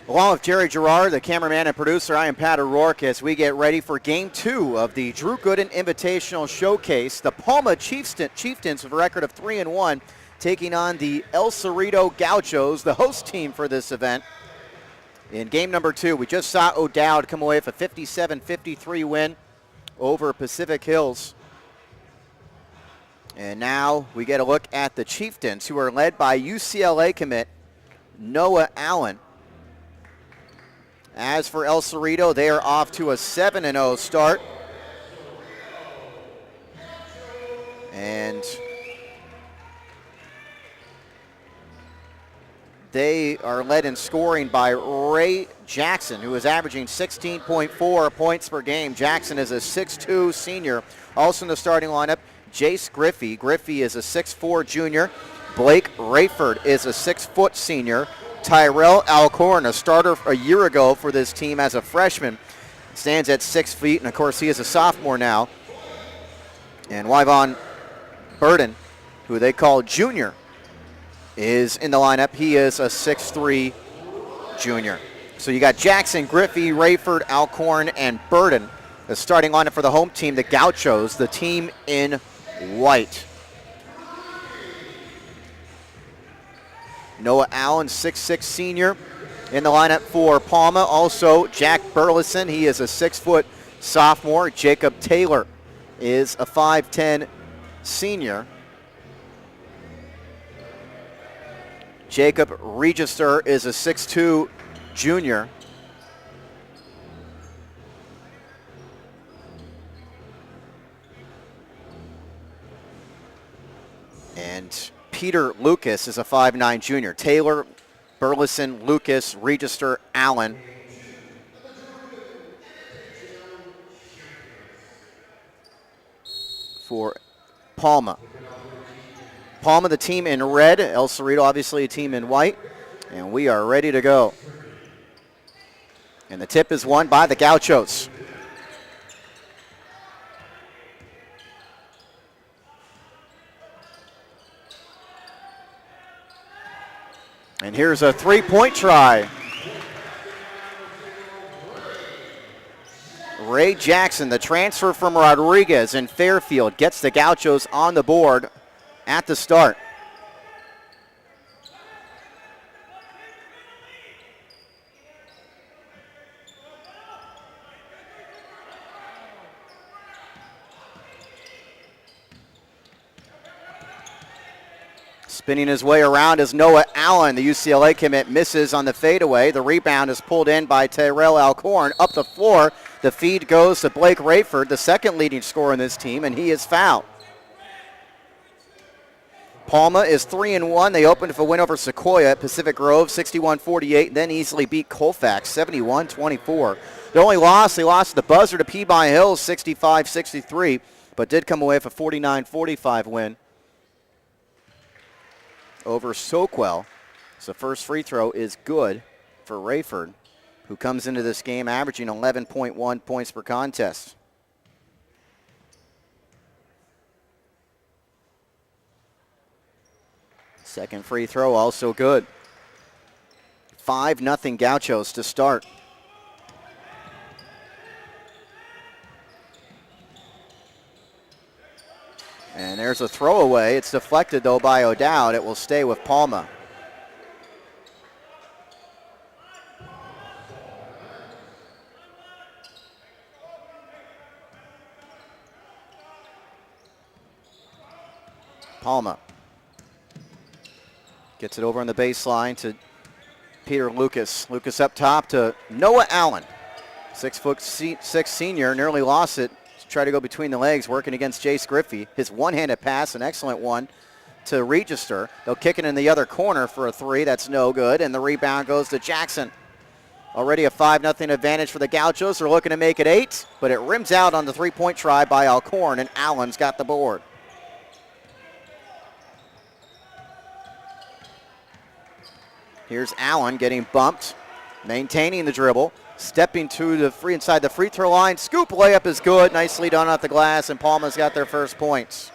Along with Jerry Gerard, the cameraman and producer, I am Pat O'Rourke as we get ready for Game 2 of the Drew Gooden Invitational Showcase. The Palma Chieftains with a record of 3-1 taking on the El Cerrito Gauchos, the host team for this event. In game number 2, we just saw O'Dowd come away with a 57-53 win over Pacific Hills. And now we get a look at the Chieftains, who are led by UCLA commit Noah Allen. As for El Cerrito, they are off to a 7-0 start. And they are led in scoring by Ray Jackson, who is averaging 16.4 points per game. Jackson is a 6'2 senior. Also in the starting lineup, Jace Griffey. Griffey is a 6'4 junior. Blake Rayford is a 6-foot senior. Tyrell Alcorn, a starter a year ago for this team as a freshman, stands at 6 feet, and of course he is a sophomore now. And Wyvon Burden, who they call junior, is in the lineup. He is a 6'3 junior. So you got Jackson, Griffey, Rayford, Alcorn, and Burden. The starting lineup for the home team, the Gauchos, the team in white. Noah Allen, 6'6 senior, in the lineup for Palma. Also, Jack Burleson, he is a 6-foot sophomore. Jacob Taylor is a 5'10 senior. Jacob Register is a 6'2 junior. And Peter Lucas is a 5'9 junior. Taylor, Burleson, Lucas, Register, Allen. For Palma. Palma, the team in red. El Cerrito, obviously a team in white. And we are ready to go. And the tip is won by the Gauchos. And here's a three-point try. Ray Jackson, the transfer from Rodriguez in Fairfield, gets the Gauchos on the board at the start. Spinning his way around is Noah Allen. The UCLA commit misses on the fadeaway. The rebound is pulled in by Tyrell Alcorn. Up the floor, the feed goes to Blake Rayford, the second leading scorer in this team, and he is fouled. Palma is 3-1. They opened with a win over Sequoia at Pacific Grove, 61-48, then easily beat Colfax, 71-24. The only loss, they lost the buzzer to Peabody Hills, 65-63, but did come away with a 49-45 win over Soquel. So first free throw is good for Rayford, who comes into this game averaging 11.1 points per contest. Second free throw also good. 5-0 Gauchos to start. And there's a throwaway. It's deflected, though, by O'Dowd. It will stay with Palma. Palma gets it over on the baseline to Peter Lucas. Lucas up top to Noah Allen. 6'6" senior, nearly lost it. Try to go between the legs, working against Jace Griffey. His one-handed pass, an excellent one to Register. They'll kick it in the other corner for a three. That's no good, and the rebound goes to Jackson. Already a 5-0 advantage for the Gauchos. They're looking to make it 8, but it rims out on the three-point try by Alcorn, and Allen's got the board. Here's Allen getting bumped, maintaining the dribble. Stepping to the inside the free throw line. Scoop layup is good. Nicely done off the glass, and Palma's got their first points.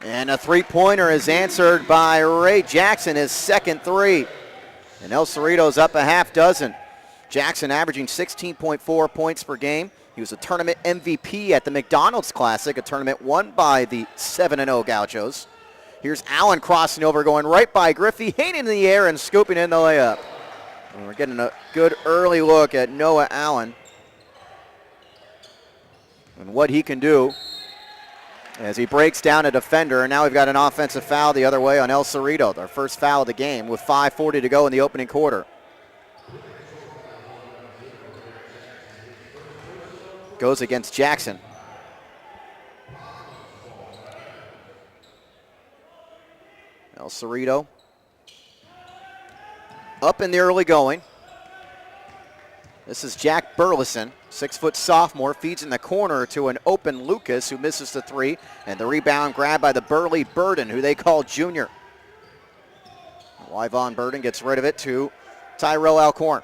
And a three-pointer is answered by Ray Jackson, his second three. And El Cerrito's up a half dozen. Jackson averaging 16.4 points per game. He was a tournament MVP at the McDonald's Classic, a tournament won by the 7-0 Gauchos. Here's Allen crossing over, going right by Griffey, hanging in the air and scooping in the layup. And we're getting a good early look at Noah Allen and what he can do as he breaks down a defender. And now we've got an offensive foul the other way on El Cerrito, their first foul of the game with 5:40 to go in the opening quarter. Goes against Jackson. El Cerrito up in the early going. This is Jack Burleson, 6-foot sophomore, feeds in the corner to an open Lucas who misses the three, and the rebound grabbed by the burly Burden, who they call Junior. Wyvon Burden gets rid of it to Tyrell Alcorn.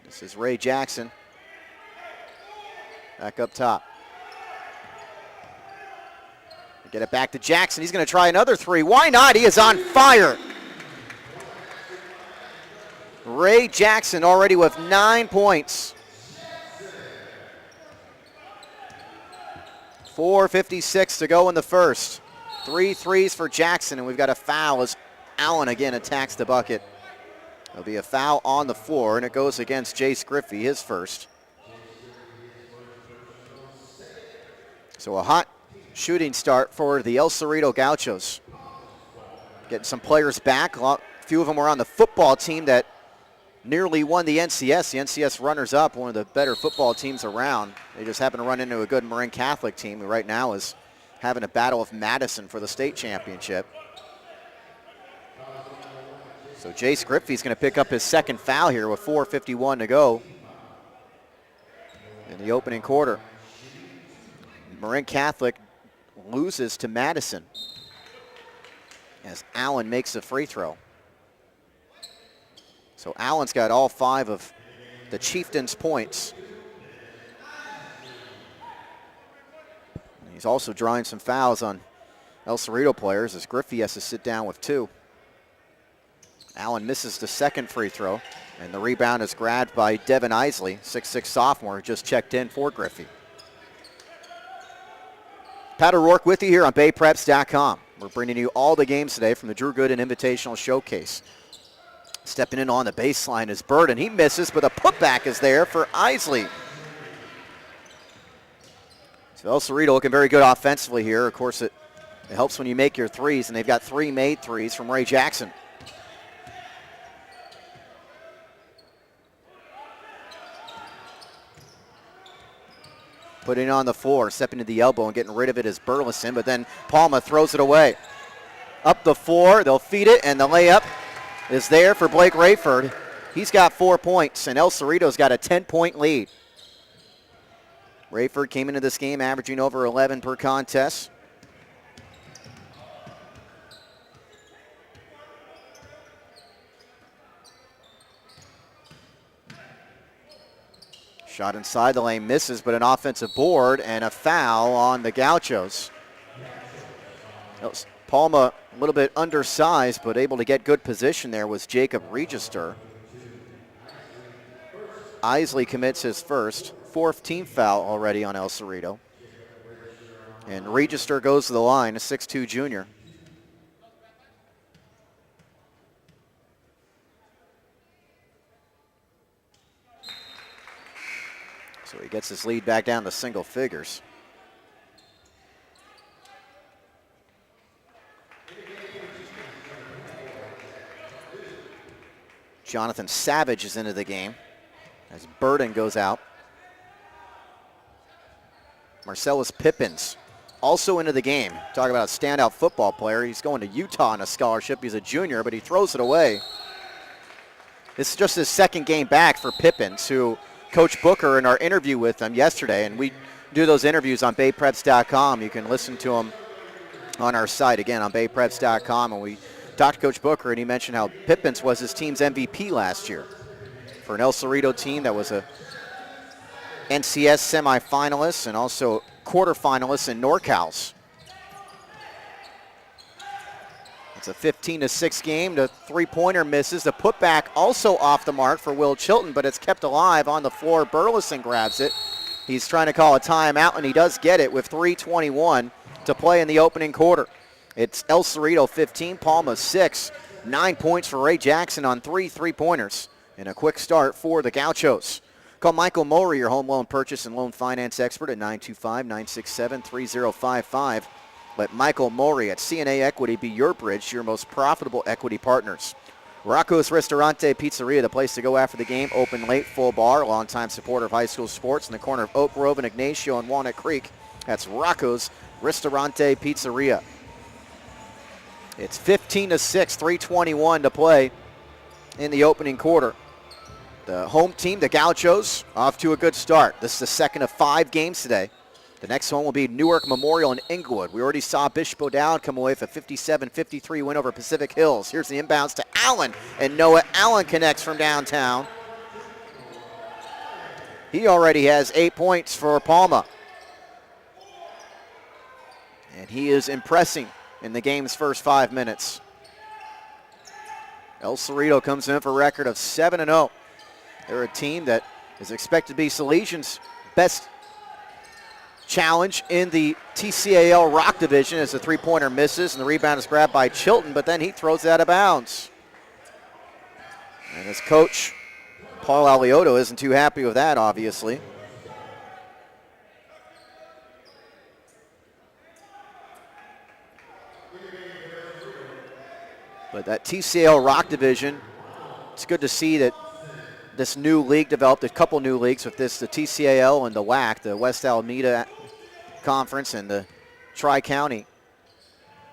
This is Ray Jackson back up top. Get it back to Jackson. He's going to try another three. Why not? He is on fire. Ray Jackson already with 9 points. 4:56 to go in the first. 3 threes for Jackson, and we've got a foul as Allen again attacks the bucket. There'll be a foul on the floor, and it goes against Jace Griffey, his first. So a hot shooting start for the El Cerrito Gauchos. Getting some players back. A few of them were on the football team that nearly won the NCS. The NCS runners-up, one of the better football teams around. They just happen to run into a good Marin Catholic team who right now is having a battle with Madison for the state championship. So Jace Griffey's going to pick up his second foul here with 4:51 to go in the opening quarter. Marin Catholic loses to Madison as Allen makes a free throw. So Allen's got all 5 of the Chieftains' points. He's also drawing some fouls on El Cerrito players as Griffey has to sit down with 2. Allen misses the second free throw, and the rebound is grabbed by Devin Isley, 6'6 sophomore, who just checked in for Griffey. Pat O'Rourke with you here on BayPreps.com. We're bringing you all the games today from the Drew Gooden Invitational Showcase. Stepping in on the baseline is Burden. He misses, but a putback is there for Isley. So El Cerrito looking very good offensively here. Of course, it helps when you make your threes, and they've got 3 made threes from Ray Jackson. Putting it on the floor, stepping to the elbow and getting rid of it is Burleson, but then Palma throws it away. Up the floor, they'll feed it, and the layup is there for Blake Rayford. He's got 4 points, and El Cerrito's got a 10-point lead. Rayford came into this game averaging over 11 per contest. Shot inside the lane, misses, but an offensive board and a foul on the Gauchos. Palma a little bit undersized, but able to get good position there was Jacob Register. Isley commits his first, 4th team foul already on El Cerrito. And Register goes to the line, a 6'2 junior. So he gets his lead back down to single figures. Jonathan Savage is into the game as Burden goes out. Marcellus Pippins also into the game. Talk about a standout football player. He's going to Utah on a scholarship. He's a junior, but he throws it away. This is just his second game back for Pippins, who Coach Booker in our interview with him yesterday, and we do those interviews on BayPreps.com. You can listen to them on our site, again, on BayPreps.com. And we talked to Coach Booker, and he mentioned how Pippins was his team's MVP last year for an El Cerrito team that was a NCS semifinalists and also quarterfinalists in NorCal's. It's a 15-6 game. The three-pointer misses. The putback also off the mark for Will Chilton, but it's kept alive on the floor. Burleson grabs it. He's trying to call a timeout, and he does get it with 3:21 to play in the opening quarter. It's El Cerrito 15, Palma 6. 9 points for Ray Jackson on 3 three-pointers. And a quick start for the Gauchos. Call Michael Mowry, your home loan purchase and loan finance expert, at 925-967-3055. Let Michael Mowry at CNA Equity be your bridge to your most profitable equity partners. Rocco's Ristorante Pizzeria, the place to go after the game. Open late, full bar. Longtime supporter of high school sports in the corner of Oak Grove and Ignacio and Walnut Creek. That's Rocco's Ristorante Pizzeria. It's 15-6, 3:21 to play in the opening quarter. The home team, the Gauchos, off to a good start. This is the second of 5 games today. The next one will be Newark Memorial in Inglewood. We already saw Bishop O'Dowd come away with a 57-53 win over Pacific Hills. Here's the inbounds to Allen, and Noah Allen connects from downtown. He already has 8 points for Palma. And he is impressing in the game's first 5 minutes. El Cerrito comes in for a record of 7-0. They're a team that is expected to be Salesian's best challenge in the TCAL Rock Division as the three-pointer misses and the rebound is grabbed by Chilton, but then he throws it out of bounds. And his coach, Paul Aliotto, isn't too happy with that, obviously. But that TCAL Rock Division, it's good to see that this new league developed, a couple new leagues with this, the TCAL and the WAC, the West Alameda Conference and the Tri-County,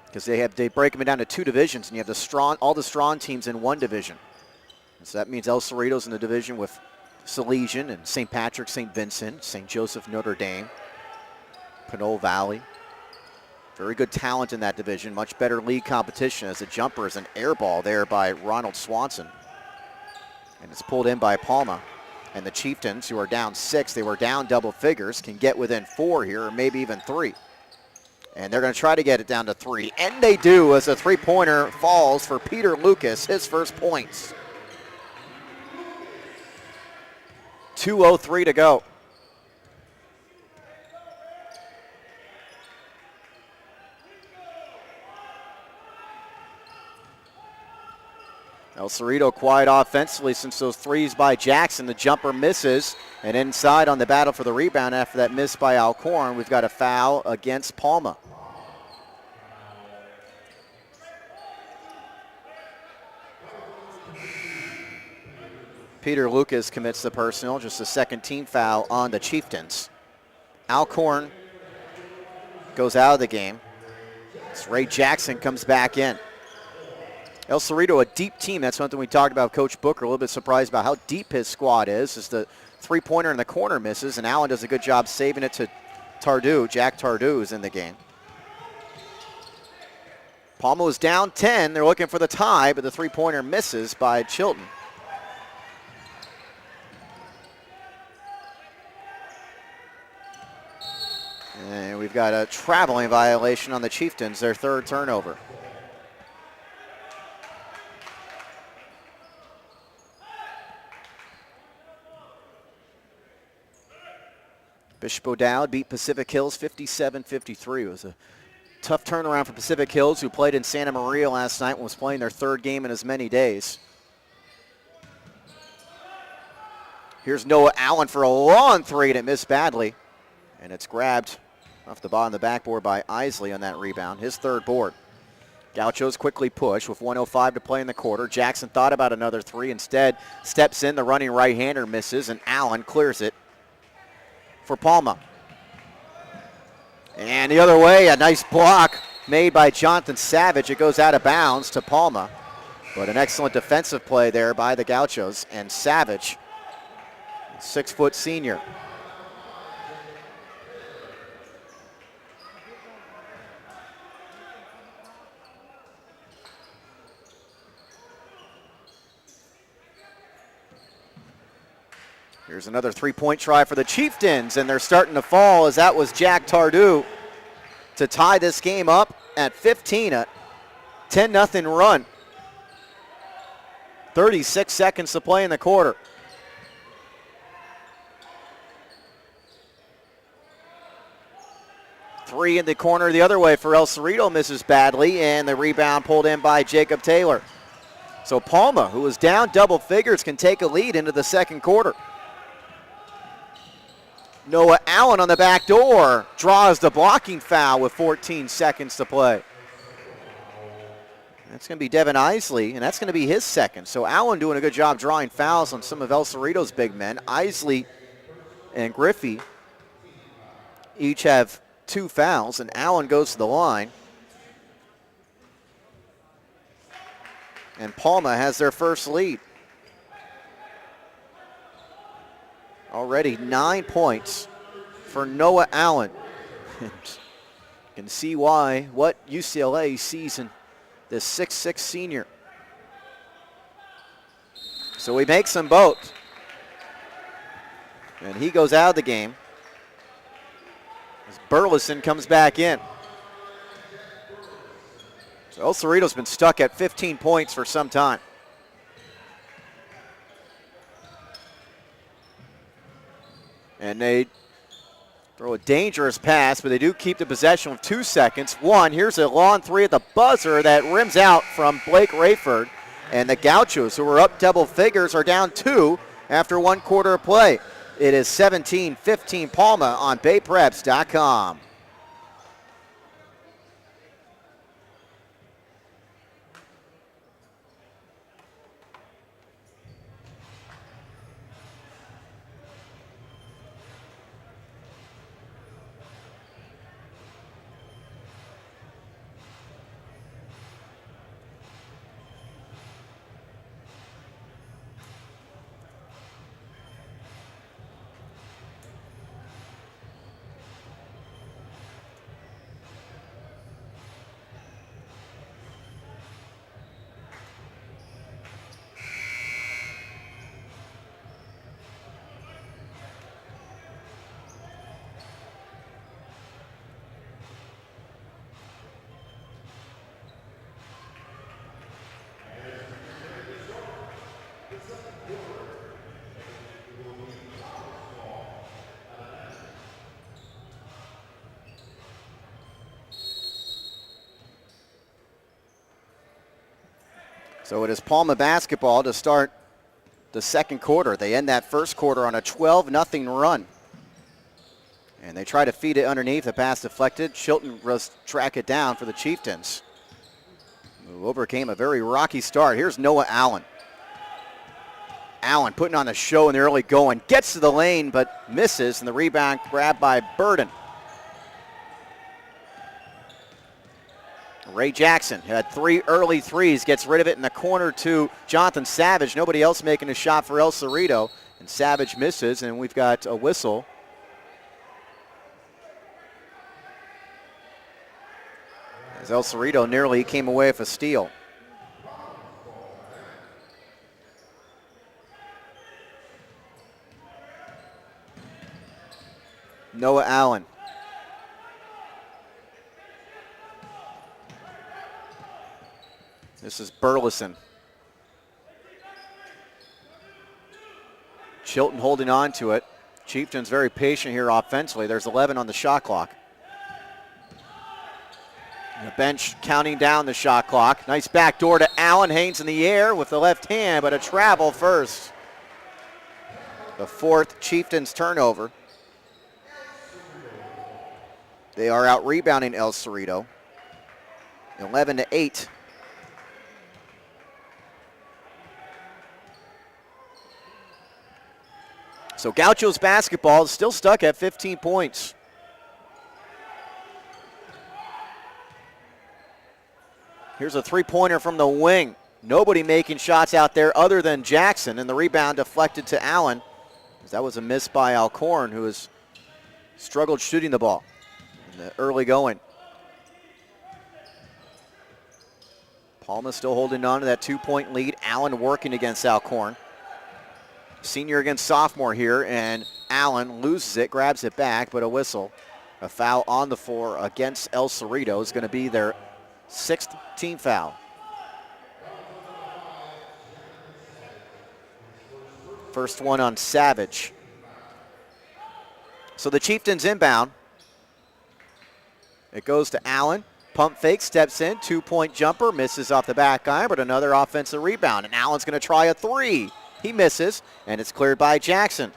because they break them down to 2 divisions, and you have all the strong teams in 1 division. And so that means El Cerrito's in the division with Salesian and St. Patrick, St. Vincent, St. Joseph, Notre Dame, Pinole Valley. Very good talent in that division, much better league competition as a jumper is an air ball there by Ronald Swanson. And it's pulled in by Palma. And the Chieftains, who are down 6, they were down double figures, can get within 4 here, or maybe even 3. And they're going to try to get it down to 3. And they do as a three-pointer falls for Peter Lucas, his first points. 2:03 to go. El Cerrito quiet offensively since those threes by Jackson. The jumper misses, and inside on the battle for the rebound after that miss by Alcorn, we've got a foul against Palma. Peter Lucas commits the personal, just a second team foul on the Chieftains. Alcorn goes out of the game. As Ray Jackson comes back in. El Cerrito, a deep team. That's something we talked about with Coach Booker. A little bit surprised about how deep his squad is. As the three-pointer in the corner misses, and Allen does a good job saving it to Tardu. Jack Tardu is in the game. Palma was down 10. They're looking for the tie, but the three-pointer misses by Chilton. And we've got a traveling violation on the Chieftains, their 3rd turnover. Bishop O'Dowd beat Pacific Hills 57-53. It was a tough turnaround for Pacific Hills, who played in Santa Maria last night and was playing their 3rd game in as many days. Here's Noah Allen for a long 3, and it missed badly. And it's grabbed off the bottom of the backboard by Isley on that rebound, his 3rd board. Gauchos quickly push with 1:05 to play in the quarter. Jackson thought about another 3. Instead, steps in, the running right-hander misses, and Allen clears it for Palma. And the other way, a nice block made by Jonathan Savage. It goes out of bounds to Palma. But an excellent defensive play there by the Gauchos. And Savage, 6-foot senior. Here's another three-point try for the Chieftains, and they're starting to fall as that was Jack Tardu to tie this game up at 15, a 10-0 run. 36 seconds to play in the quarter. Three in the corner the other way for El Cerrito, misses badly, and the rebound pulled in by Jacob Taylor. So Palma, who was down double figures, can take a lead into the second quarter. Noah Allen on the back door draws the blocking foul with 14 seconds to play. That's going to be Devin Isley, and that's going to be his second. So Allen doing a good job drawing fouls on some of El Cerrito's big men. Isley and Griffey each have 2 fouls, and Allen goes to the line. And Palma has their first lead. Already 9 points for Noah Allen. You can see why, what UCLA sees in this 6'6" senior. So he makes them both. And he goes out of the game as Burleson comes back in. So El Cerrito's been stuck at 15 points for some time. And they throw a dangerous pass, but they do keep the possession with 2 seconds. Here's a long three at the buzzer that rims out from Blake Rayford. And the Gauchos, who were up double figures, are down 2 after 1 quarter of play. It is 17-15 Palma on BayPreps.com. So it is Palma basketball to start the second quarter. They end that first quarter on a 12-0 run. And they try to feed it underneath. The pass deflected. Chilton was track it down for the Chieftains, who overcame a very rocky start. Here's Noah Allen. Allen putting on a show in the early going. Gets to the lane but misses, and the rebound grabbed by Burden. Ray Jackson had 3 early threes, gets rid of it in the corner to Jonathan Savage. Nobody else making a shot for El Cerrito, and Savage misses, and we've got a whistle. As El Cerrito nearly came away with a steal. Noah Allen. This is Burleson. Chilton holding on to it. Chieftains very patient here offensively. There's 11 on the shot clock. And the bench counting down the shot clock. Nice backdoor to Allen. Haynes in the air with the left hand, but a travel first. The 4th Chieftains turnover. They are out rebounding El Cerrito. 11-8. So Gauchos basketball is still stuck at 15 points. Here's a three-pointer from the wing. Nobody making shots out there other than Jackson, and the rebound deflected to Allen. That was a miss by Alcorn, who has struggled shooting the ball in the early going. Palma still holding on to that 2-point lead. Allen working against Alcorn. Senior against sophomore here, and Allen loses it, grabs it back, but a whistle. A foul on the floor against El Cerrito is going to be their 6th team foul. First one on Savage. So the Chieftains inbound. It goes to Allen. Pump fake, steps in, 2-point jumper, misses off the back iron, but another offensive rebound. And Allen's going to try a three. He misses, and it's cleared by Jackson.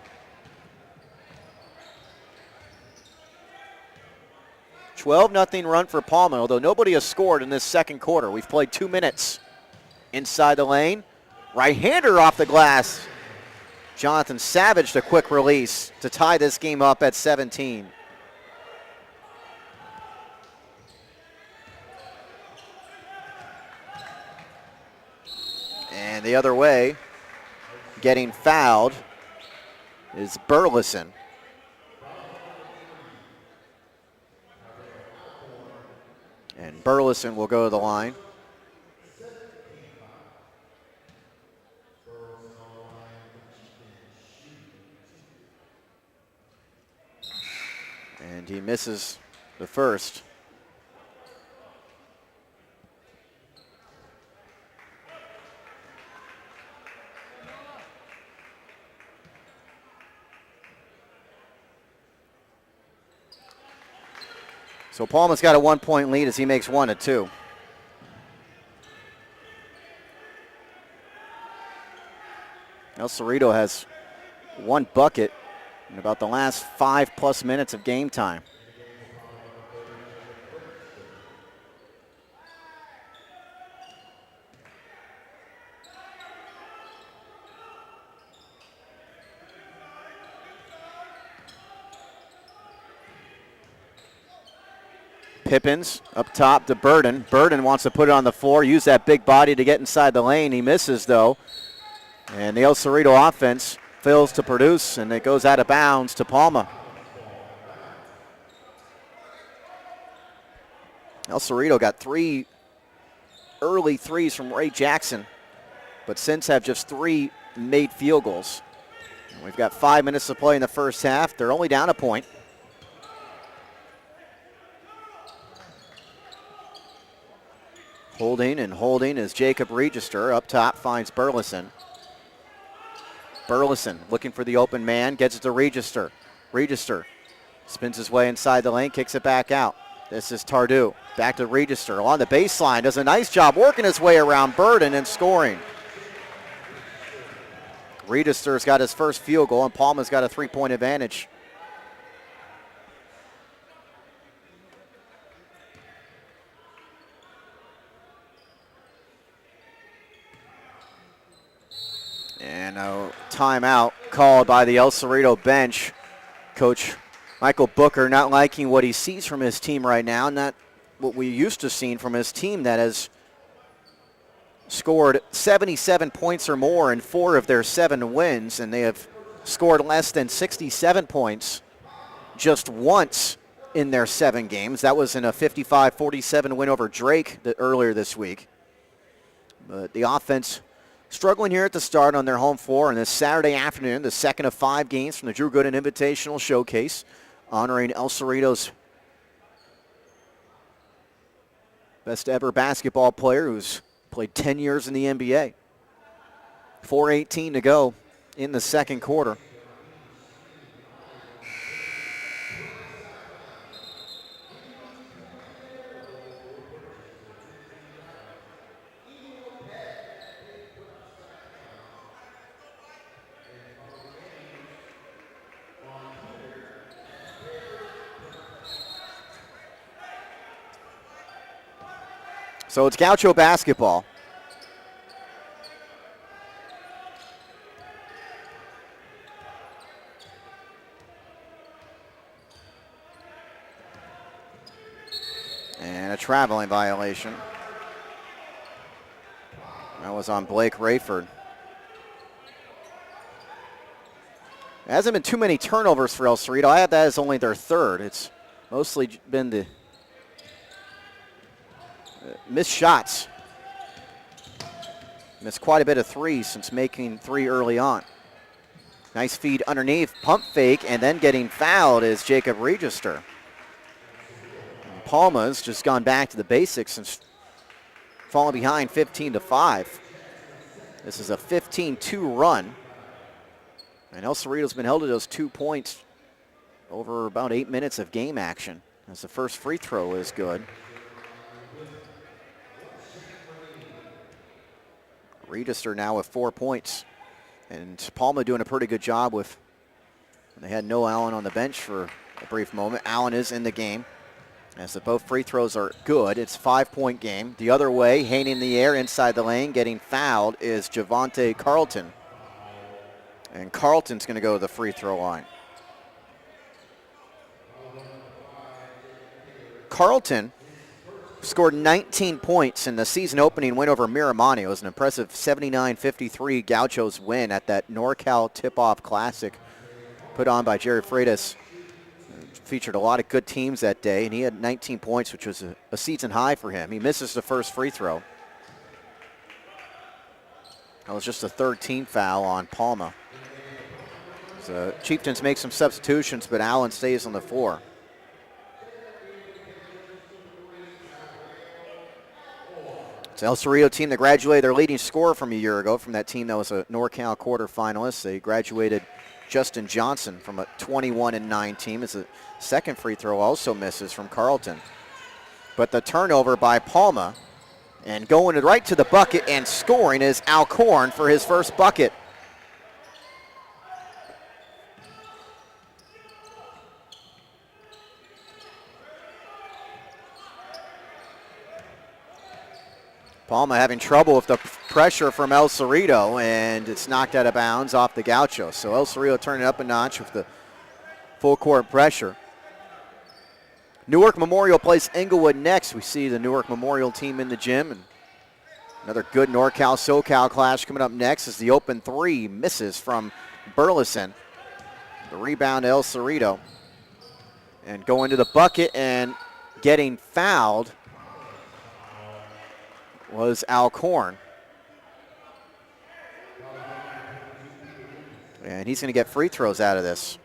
12-0 run for Palma, although nobody has scored in this second quarter. We've played 2 minutes. Inside the lane, right-hander off the glass. Jonathan Savage, the quick release to tie this game up at 17. And the other way, getting fouled, is Burleson. And Burleson will go to the line. And he misses the first. So Palma's got a 1-point lead as he makes 1 of 2. El Cerrito has 1 bucket in about the last 5+ minutes of game time. Pippins up top to Burden. Burden wants to put it on the floor, use that big body to get inside the lane. He misses, though. And the El Cerrito offense fails to produce, and it goes out of bounds to Palma. El Cerrito got 3 early threes from Ray Jackson, but since have just 3 made field goals. And we've got 5 minutes to play in the first half. They're only down a point. Holding is Jacob Register. Up top finds Burleson. Burleson looking for the open man, gets it to Register. Register spins his way inside the lane, kicks it back out. This is Tardu. Back to Register along the baseline. Does a nice job working his way around Burden and scoring. Register's got his first field goal, and Palma's got a 3-point advantage. And a timeout called by the El Cerrito bench. Coach Michael Booker not liking what he sees from his team right now, not what we used to see from his team that has scored 77 points or more in 4 of their 7 wins, and they have scored less than 67 points just once in their 7 games. That was in a 55-47 win over Drake earlier this week. But the offense struggling here at the start on their home floor on this Saturday afternoon, the second of 5 games from the Drew Gooden Invitational Showcase, honoring El Cerrito's best ever basketball player who's played 10 years in the NBA. 4:18 to go in the second quarter. So it's Gaucho basketball. And a traveling violation. That was on Blake Rayford. There hasn't been too many turnovers for El Cerrito. I have that as only their 3rd. It's mostly been the missed shots. Missed quite a bit of threes since making 3 early on. Nice feed underneath, pump fake, and then getting fouled is Jacob Register. Palma's just gone back to the basics and fallen behind 15-5. This is a 15-2 run. And El Cerrito's been held to those 2 points over about 8 minutes of game action, as the first free throw is good. Register now with 4 points. And Palma doing a pretty good job with, they had no Allen on the bench for a brief moment. Allen is in the game. As both free throws are good, it's a 5-point game. The other way, Haney in the air inside the lane, getting fouled is Javonte Carlton. And Carlton's going to go to the free throw line. Carlton scored 19 points in the season opening win over Miramani. It was an impressive 79-53 Gauchos win at that NorCal Tip-Off Classic put on by Jerry Freitas. Featured a lot of good teams that day, and he had 19 points, which was a season high for him. He misses the first free throw. That was just a third team foul on Palma. So Chieftains make some substitutions, but Allen stays on the floor. It's El Cerrito team that graduated their leading scorer from a year ago, from that team that was a NorCal quarterfinalist. They graduated Justin Johnson from a 21-9 team. It's a second free throw also misses from Carlton. But the turnover by Palma, and going right to the bucket and scoring, is Alcorn for his first bucket. Palma having trouble with the pressure from El Cerrito, and it's knocked out of bounds off the Gaucho. So El Cerrito turning up a notch with the full court pressure. Newark Memorial plays Inglewood next. We see the Newark Memorial team in the gym. And another good NorCal SoCal clash coming up next as the open three misses from Burleson. The rebound to El Cerrito. And going to the bucket and getting fouled was Alcorn. And he's going to get free throws out of this.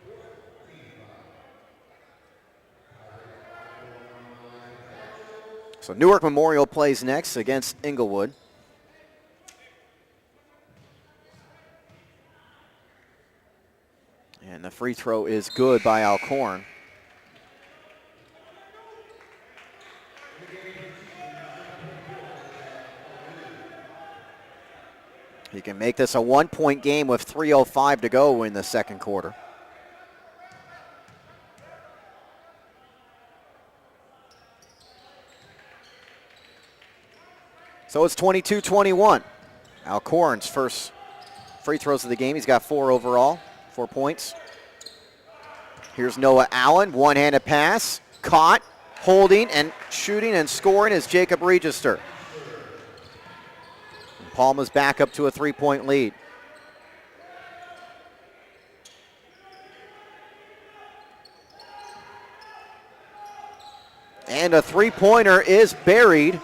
So Newark Memorial plays next against Inglewood. And the free throw is good by Alcorn. He can make this a 1-point game with 3:05 to go in the second quarter. So it's 22-21. Alcorn's first free throws of the game. He's got 4 overall, 4 points. Here's Noah Allen, one-handed pass, caught, holding, and shooting and scoring is Jacob Register. Palma's back up to a 3-point lead. And a three-pointer is buried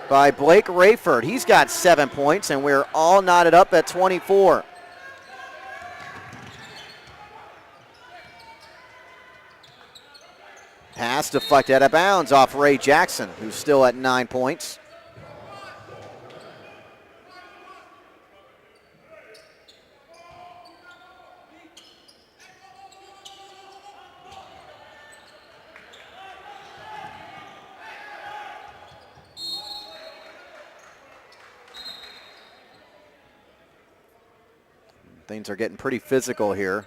by Blake Rayford. He's got 7 points, and we're all knotted up at 24. Pass deflected out of bounds off Ray Jackson, who's still at 9 points. Things are getting pretty physical here.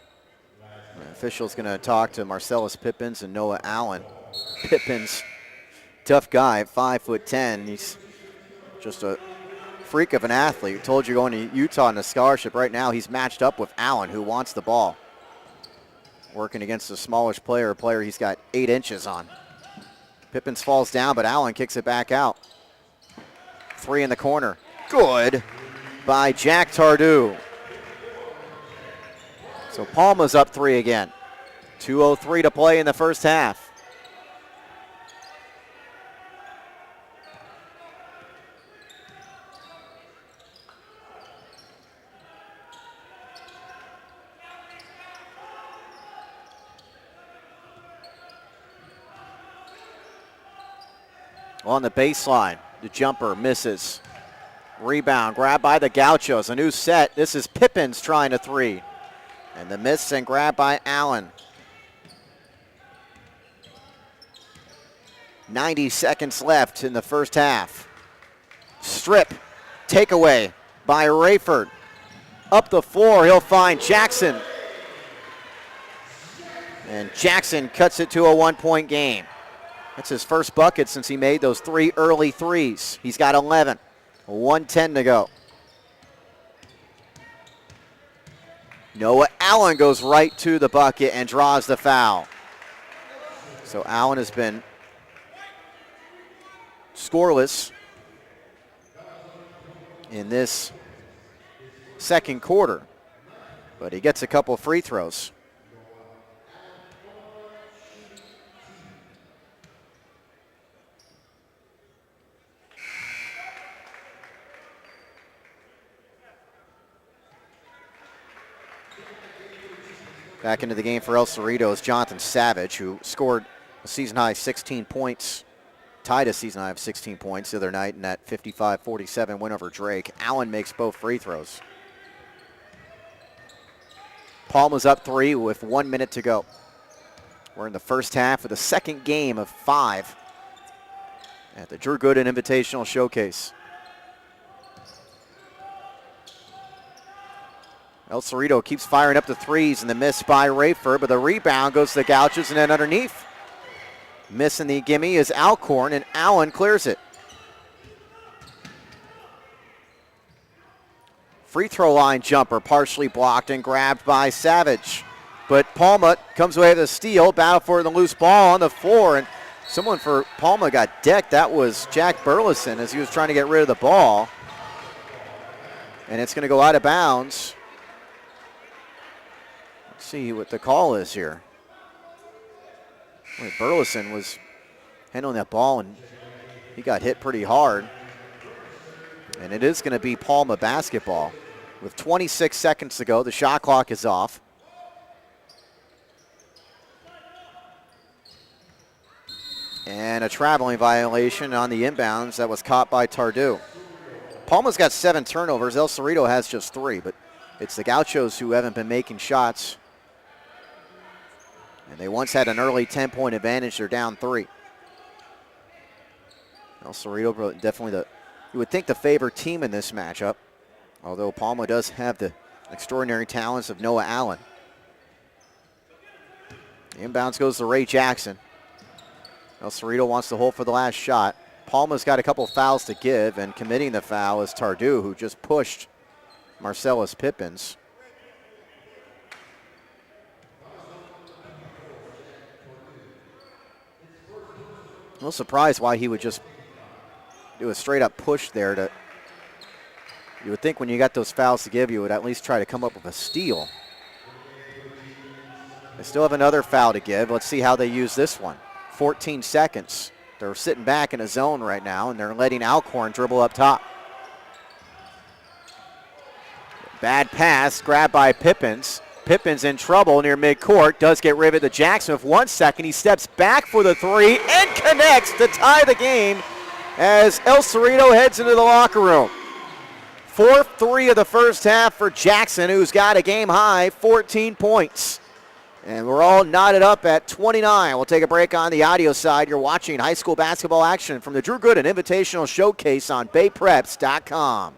The official's going to talk to Marcellus Pippins and Noah Allen. Pippins, tough guy, 5'10". He's just a freak of an athlete. Told you going to Utah on a scholarship. Right now he's matched up with Allen, who wants the ball. Working against the smallish player, a player he's got 8 inches on. Pippins falls down, but Allen kicks it back out. 3 in the corner. Good by Jack Tardu. So Palma's up 3 again. 2:03 to play in the first half. On the baseline, the jumper misses. Rebound, grabbed by the Gauchos. A new set. This is Pippins trying a three. And the miss and grab by Allen. 90 seconds left in the first half. Strip, takeaway by Rayford. Up the floor, he'll find Jackson. And Jackson cuts it to a 1-point game. That's his first bucket since he made those 3 early threes. He's got 11. 1:10 to go. Noah Allen goes right to the bucket and draws the foul. So Allen has been scoreless in this second quarter, but he gets a couple free throws. Back into the game for El Cerrito is Jonathan Savage, who scored a season-high 16 points, tied a season-high of 16 points the other night in that 55-47 win over Drake. Allen makes both free throws. Palma's up 3 with 1 minute to go. We're in the first half of the second game of 5 at the Drew Gooden Invitational Showcase. El Cerrito keeps firing up the threes, and the miss by Rayford, but the rebound goes to the Gauchos and then underneath. Missing the gimme is Alcorn, and Allen clears it. Free throw line jumper partially blocked and grabbed by Savage. But Palma comes away with a steal, battle for the loose ball on the floor, and someone for Palma got decked. That was Jack Burleson as he was trying to get rid of the ball. And it's going to go out of bounds. See what the call is here. Burleson was handling that ball and he got hit pretty hard. And it is going to be Palma basketball. With 26 seconds to go, the shot clock is off. And a traveling violation on the inbounds that was caught by Tardu. Palma's got 7 turnovers. El Cerrito has just 3, but it's the Gauchos who haven't been making shots. And they once had an early 10-point advantage. They're down 3. El Cerrito definitely you would think the favored team in this matchup, although Palma does have the extraordinary talents of Noah Allen. The inbounds goes to Ray Jackson. El Cerrito wants to hold for the last shot. Palma's got a couple fouls to give, and committing the foul is Tardu, who just pushed Marcellus Pippins. A little surprised why he would just do a straight-up push there. You would think when you got those fouls to give, you would at least try to come up with a steal. They still have another foul to give. Let's see how they use this one. 14 seconds. They're sitting back in a zone right now, and they're letting Alcorn dribble up top. Bad pass, grabbed by Pippins. Pippins in trouble near midcourt, does get rid of it to Jackson with 1 second. He steps back for the 3 and connects to tie the game as El Cerrito heads into the locker room. 4th 3 of the first half for Jackson, who's got a game-high 14 points. And we're all knotted up at 29. We'll take a break on the audio side. You're watching high school basketball action from the Drew Gooden Invitational Showcase on BayPreps.com.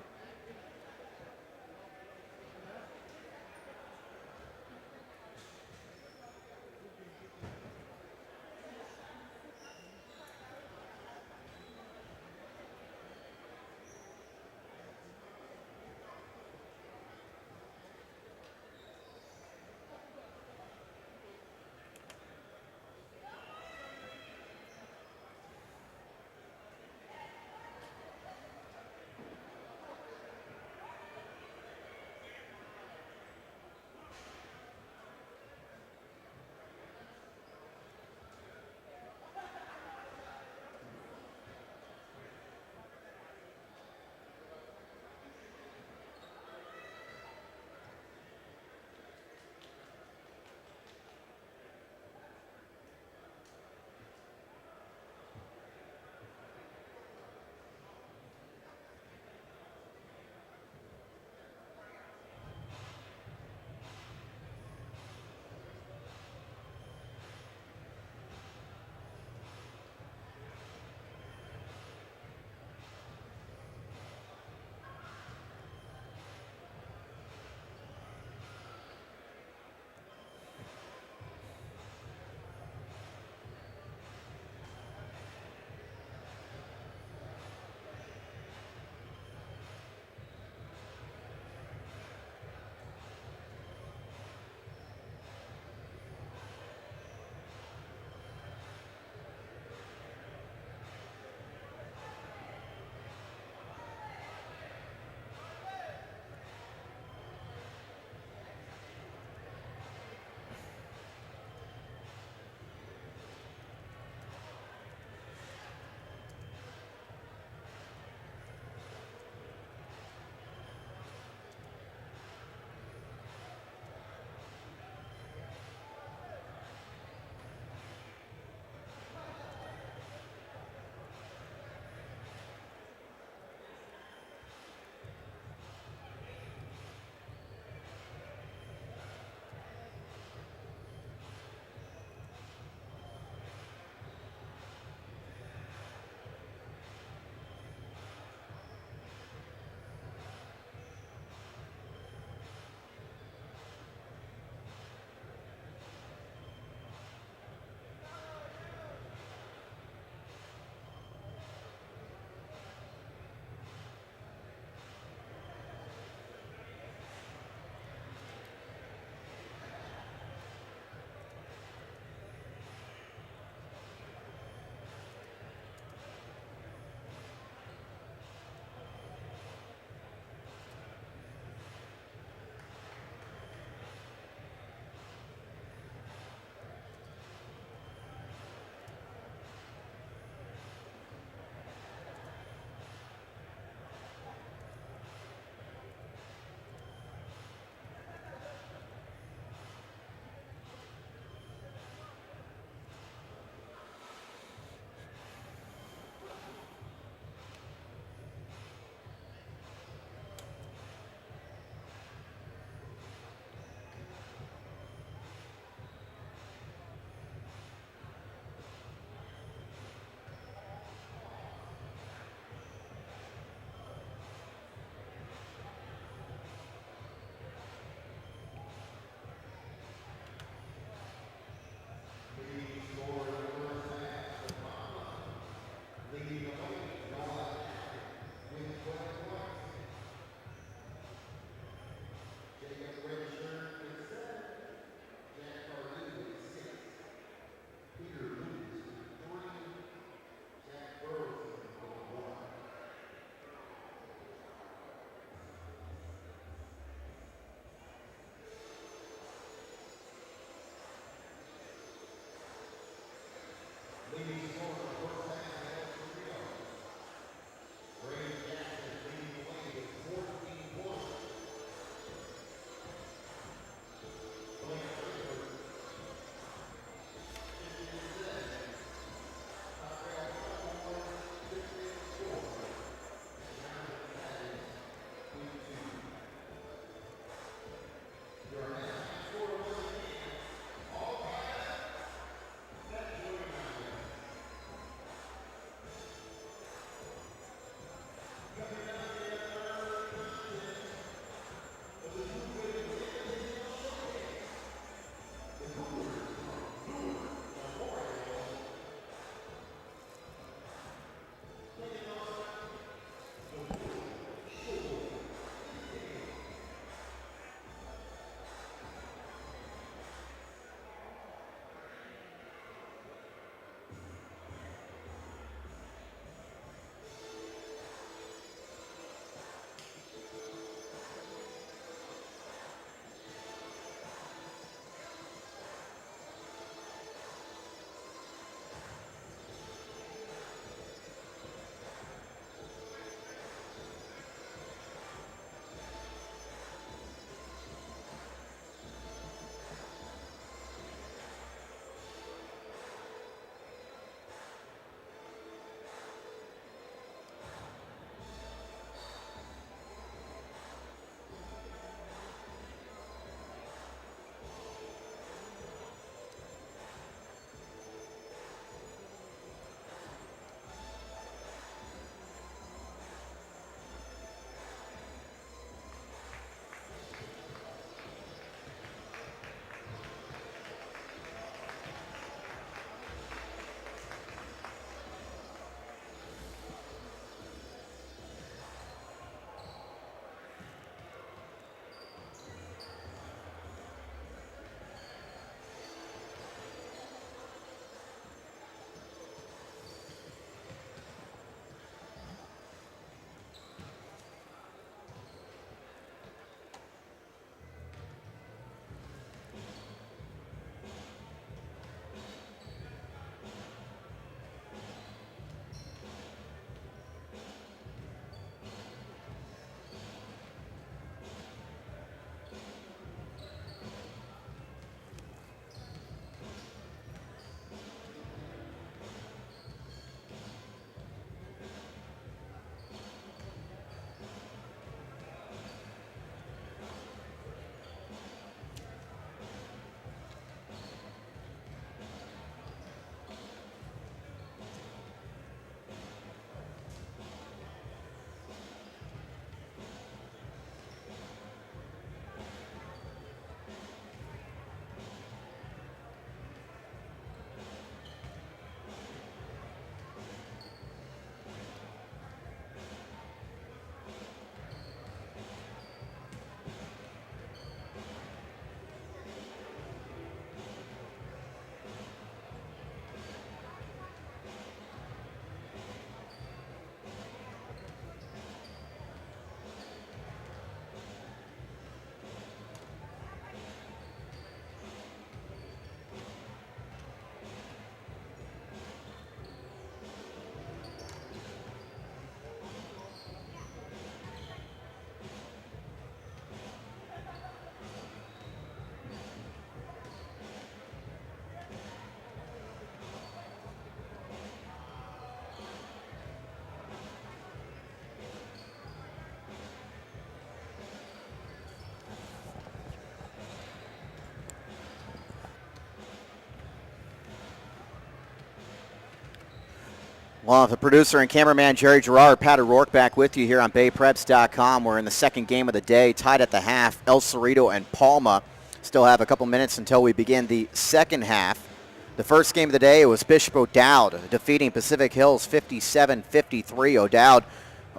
Well, the producer and cameraman Jerry Gerard, Pat O'Rourke back with you here on BayPreps.com. We're in the second game of the day, tied at the half. El Cerrito and Palma still have a couple minutes until we begin the second half. The first game of the day was Bishop O'Dowd defeating Pacific Hills 57-53. O'Dowd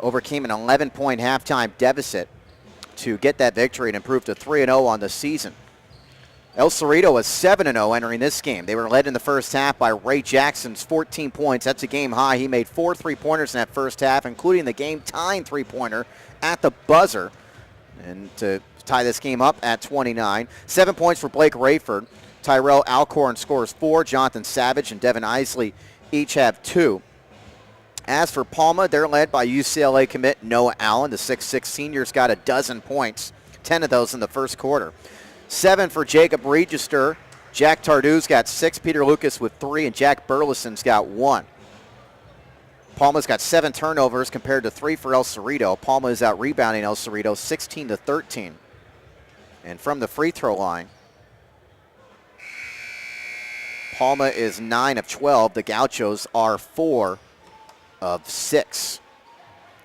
overcame an 11-point halftime deficit to get that victory and improve to 3-0 on the season. El Cerrito was 7-0 entering this game. They were led in the first half by Ray Jackson's 14 points. That's a game high. He made 4 3-pointers in that first half, including the game-tying 3-pointer at the buzzer, and to tie this game up at 29. 7 points for Blake Rayford. Tyrell Alcorn scores 4. Jonathan Savage and Devin Isley each have 2. As for Palma, they're led by UCLA commit Noah Allen. The 6'6 senior's got a dozen points, 10 of those in the first quarter. 7 for Jacob Register. Jack Tardew's got 6, Peter Lucas with 3, and Jack Burleson's got 1. Palma's got 7 turnovers compared to 3 for El Cerrito. Palma is out rebounding El Cerrito 16-13. And from the free throw line, Palma is 9 of 12. The Gauchos are 4 of 6.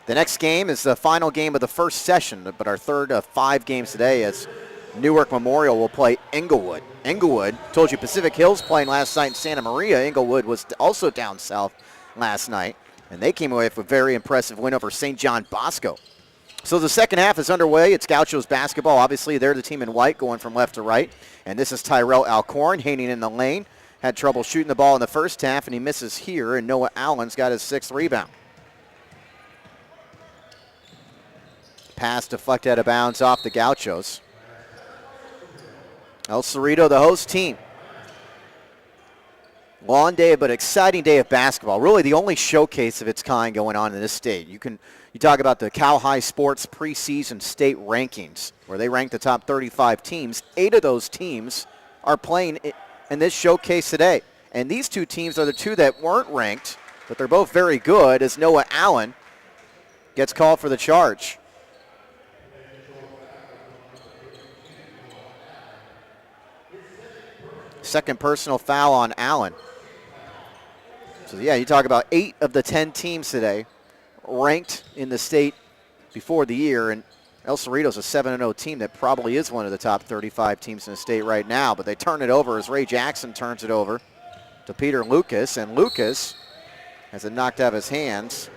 The next game is the final game of the first session, but our third of 5 games today as Newark Memorial will play Inglewood. Inglewood, told you Pacific Hills playing last night in Santa Maria. Inglewood was also down south last night, and they came away with a very impressive win over St. John Bosco. So the second half is underway. It's Gauchos basketball. Obviously, they're the team in white going from left to right, and this is Tyrell Alcorn hanging in the lane. Had trouble shooting the ball in the first half, and he misses here, and Noah Allen's got his 6th rebound. Pass deflected out of bounds off the Gauchos. El Cerrito, the host team. Long day, but exciting day of basketball. Really the only showcase of its kind going on in this state. You talk about the Cal High Sports preseason state rankings, where they rank the top 35 teams. 8 of those teams are playing in this showcase today. And these 2 teams are the 2 that weren't ranked, but they're both very good, as Noah Allen gets called for the charge. Second personal foul on Allen. So, yeah, you talk about 8 of the 10 teams today ranked in the state before the year, and El Cerrito's a 7-0 team that probably is one of the top 35 teams in the state right now, but they turn it over as Ray Jackson turns it over to Peter Lucas, and Lucas has it knocked out of his hands,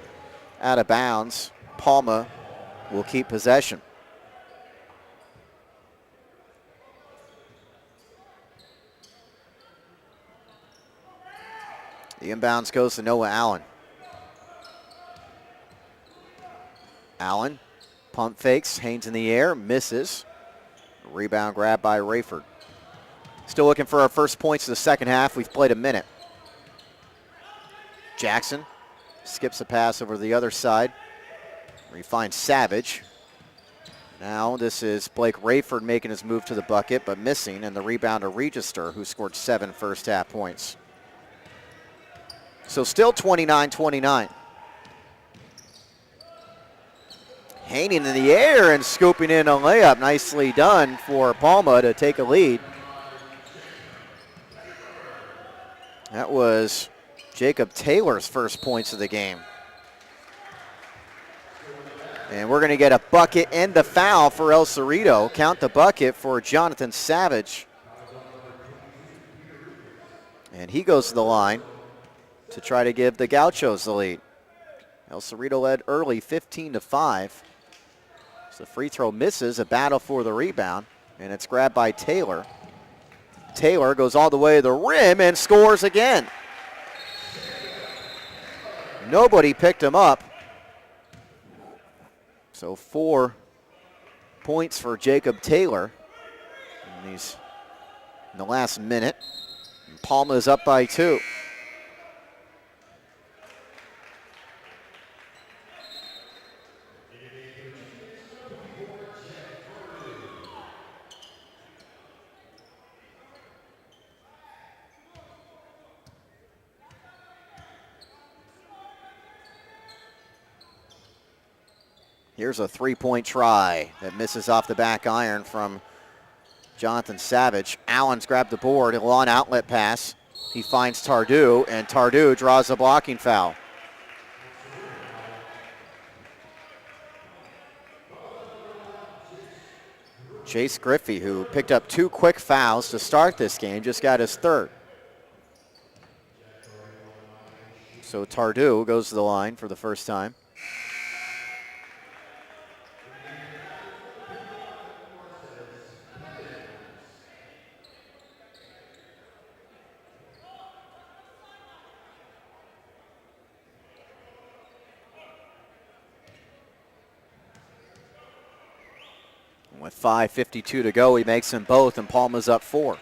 out of bounds. Palma will keep possession. The inbounds goes to Noah Allen. Allen, pump fakes, hangs in the air, misses. Rebound grab by Rayford. Still looking for our first points of the second half. We've played a minute. Jackson skips a pass over to the other side. Where he finds Savage. Now this is Blake Rayford making his move to the bucket, but missing, and the rebound to Register, who scored 7 first half points. So still 29-29. Hanging in the air and scooping in a layup. Nicely done for Palma to take a lead. That was Jacob Taylor's first points of the game. And we're going to get a bucket and the foul for El Cerrito. Count the bucket for Jonathan Savage. And he goes to the line to try to give the Gauchos the lead. El Cerrito led early 15-5. So the free throw misses, a battle for the rebound, and it's grabbed by Taylor. Taylor goes all the way to the rim and scores again. Nobody picked him up. So 4 points for Jacob Taylor in the last minute. And Palma is up by 2. Here's a 3-point try that misses off the back iron from Jonathan Savage. Allen's grabbed the board, a long outlet pass. He finds Tardew, and Tardew draws a blocking foul. Jace Griffey, who picked up 2 quick fouls to start this game, just got his 3rd. So Tardu goes to the line for the first time. With 5:52 to go, he makes them both, and Palma's up 4.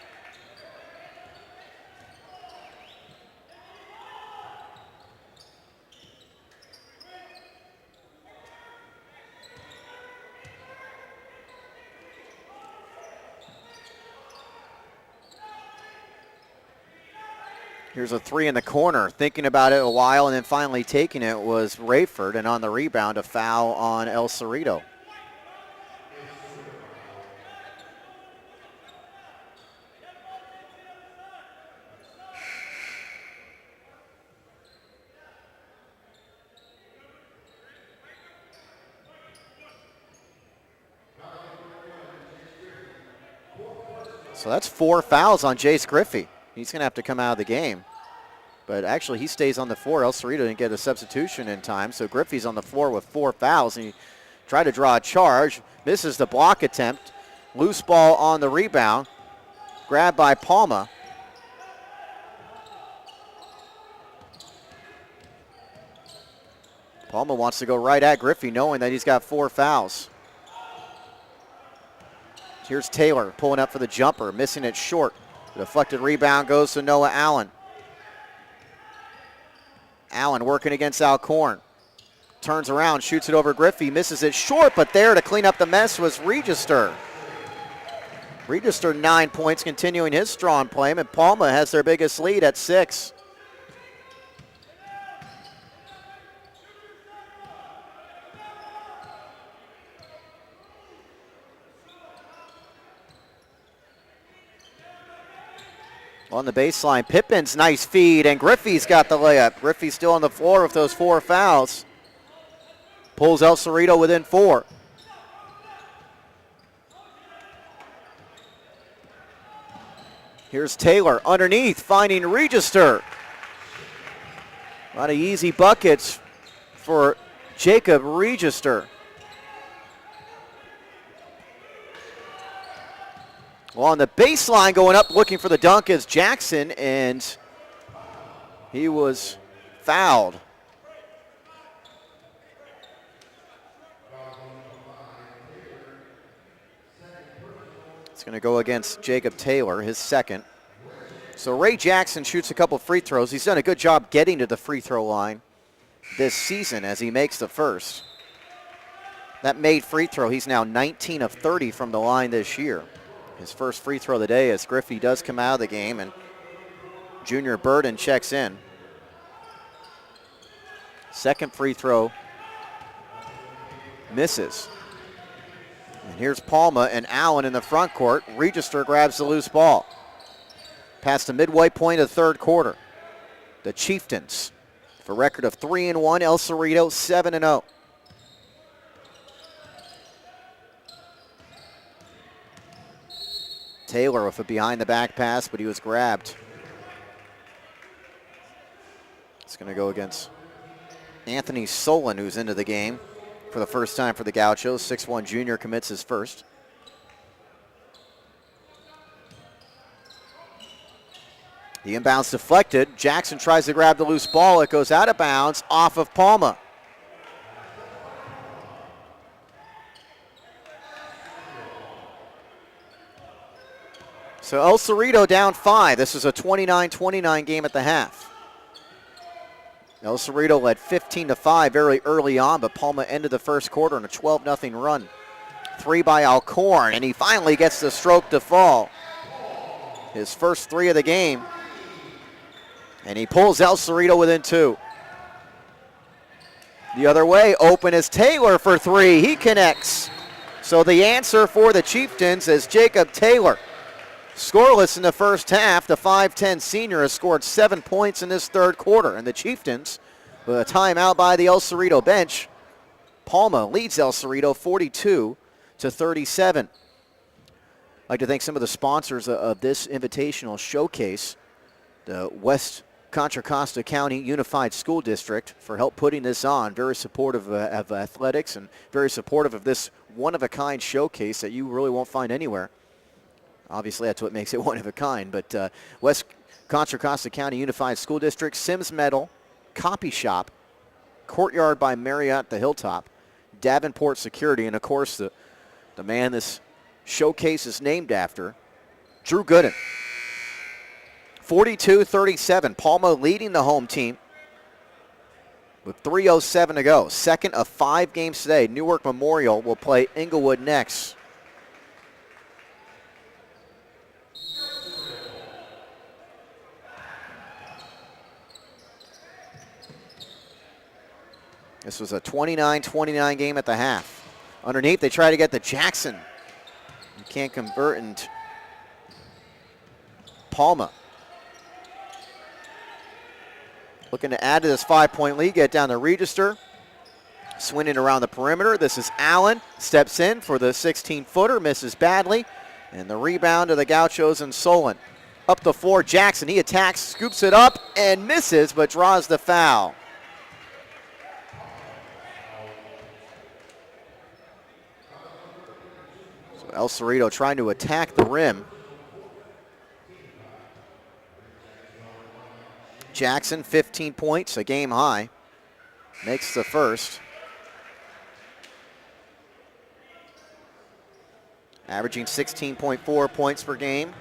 Here's a 3 in the corner. Thinking about it a while and then finally taking it was Rayford, and on the rebound, a foul on El Cerrito. So that's 4 fouls on Jace Griffey. He's going to have to come out of the game. But actually, he stays on the floor. El Cerrito didn't get a substitution in time, so Griffey's on the floor with 4 fouls. And he tried to draw a charge, misses the block attempt. Loose ball on the rebound. Grabbed by Palma. Palma wants to go right at Griffey, knowing that he's got 4 fouls. Here's Taylor pulling up for the jumper, missing it short. The deflected rebound goes to Noah Allen. Allen working against Alcorn. Turns around, shoots it over Griffey, misses it short, but there to clean up the mess was Register. Register 9 points, continuing his strong play, and Palma has their biggest lead at 6. On the baseline, Pippin's nice feed, and Griffey's got the layup. Griffey's still on the floor with those 4 fouls. Pulls El Cerrito within 4. Here's Taylor underneath, finding Register. A lot of easy buckets for Jacob Register. Well, on the baseline going up looking for the dunk is Jackson, and he was fouled. It's going to go against Jacob Taylor, his 2nd. So Ray Jackson shoots a couple free throws. He's done a good job getting to the free throw line this season as he makes the first. That made free throw, he's now 19 of 30 from the line this year. His first free throw of the day as Griffey does come out of the game, and Junior Burden checks in. 2nd free throw misses. And here's Palma and Allen in the front court. Register grabs the loose ball. Past the midway point of the 3rd quarter. The Chieftains, for a record of 3-1, El Cerrito 7-0. Taylor with a behind-the-back pass, but he was grabbed. It's going to go against Anthony Solon, who's into the game for the first time for the Gauchos. 6'1" junior commits his first. The inbound's deflected. Jackson tries to grab the loose ball. It goes out of bounds off of Palma. So El Cerrito down 5. This is a 29-29 game at the half. El Cerrito led 15-5 very early on, but Palma ended the first quarter on a 12-0 run. 3 by Alcorn, and he finally gets the stroke to fall. His first 3 of the game. And he pulls El Cerrito within 2. The other way, open is Taylor for 3. He connects. So the answer for the Chieftains is Jacob Taylor. Scoreless in the first half, the 5'10 senior has scored 7 points in this 3rd quarter. And the Chieftains, with a timeout by the El Cerrito bench, Palma leads El Cerrito 42-37. I'd like to thank some of the sponsors of this invitational showcase, the West Contra Costa County Unified School District, for help putting this on. Very supportive of athletics and very supportive of this one-of-a-kind showcase that you really won't find anywhere. Obviously, that's what makes it one of a kind, but West Contra Costa County Unified School District, Sims Metal, Copy Shop, Courtyard by Marriott the Hilltop, Davenport Security, and of course the man this showcase is named after, Drew Gooden. 42-37, Palma leading the home team with 3:07 to go. Second of 5 games today. Newark Memorial will play Inglewood next. This was a 29-29 game at the half. Underneath, they try to get to Jackson. You can't convert, and Palma looking to add to this 5-point lead, get down the register. Swinging around the perimeter. This is Allen. Steps in for the 16-footer, misses badly. And the rebound to the Gauchos and Solon. Up the floor, Jackson. He attacks, scoops it up, and misses, but draws the foul. So El Cerrito trying to attack the rim. Jackson, 15 points, a game high. Makes the first. Averaging 16.4 points per game.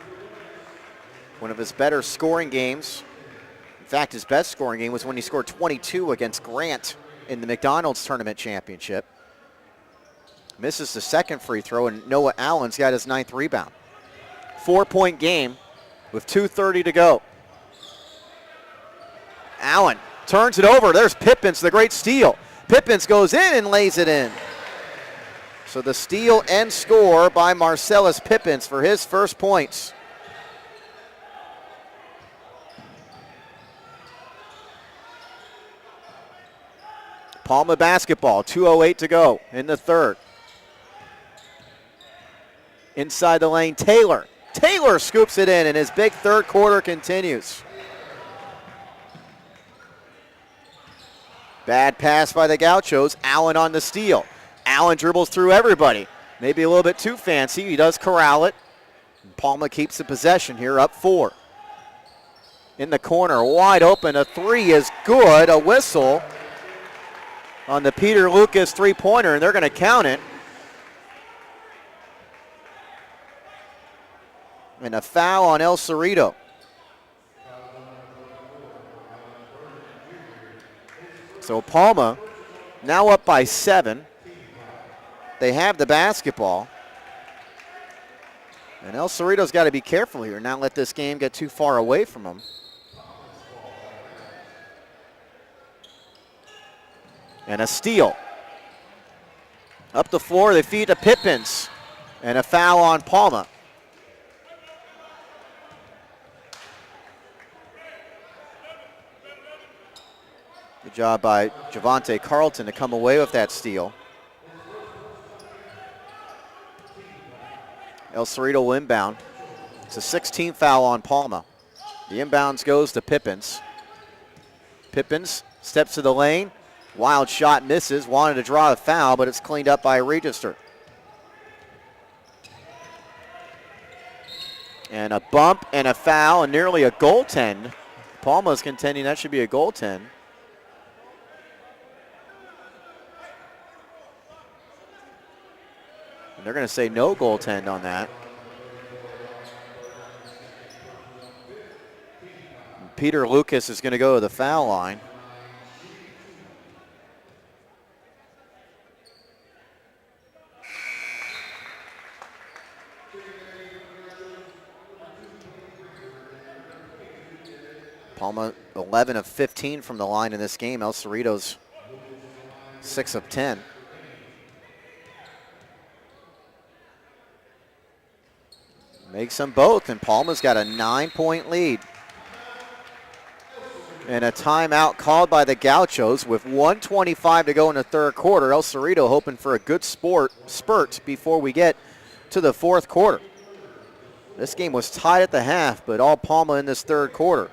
One of his better scoring games. In fact, his best scoring game was when he scored 22 against Grant in the McDonald's Tournament Championship. Misses the second free throw, and Noah Allen's got his 9th rebound. 4-point game with 2:30 to go. Allen turns it over. There's Pippins, the great steal. Pippins goes in and lays it in. So the steal and score by Marcellus Pippins for his first points. Palma basketball, 2:08 to go in the third. Inside the lane, Taylor. Taylor scoops it in, and his big third quarter continues. Bad pass by the Gauchos. Allen on the steal. Allen dribbles through everybody. Maybe a little bit too fancy. He does corral it. Palma keeps the possession here, up 4. In the corner, wide open. A 3 is good. A whistle on the Peter Lucas three-pointer, and they're going to count it. And a foul on El Cerrito. So Palma now up by 7. They have the basketball. And El Cerrito's got to be careful here, not let this game get too far away from them. And a steal. Up the floor, they feed to Pippins. And a foul on Palma. Good job by Javante Carlton to come away with that steal. El Cerrito will inbound. It's a 16th foul on Palma. The inbounds goes to Pippins. Pippins steps to the lane. Wild shot misses. Wanted to draw a foul, but it's cleaned up by a register. And a bump and a foul and nearly a goaltend. Palma's contending that should be a goaltend. And they're going to say no goaltend on that. And Peter Lucas is going to go to the foul line. Palma 11 of 15 from the line in this game. El Cerrito's 6 of 10. Makes them both, and Palma's got a 9-point lead. And a timeout called by the Gauchos with 1:25 to go in the third quarter. El Cerrito hoping for a good spurt before we get to the fourth quarter. This game was tied at the half, but all Palma in this third quarter.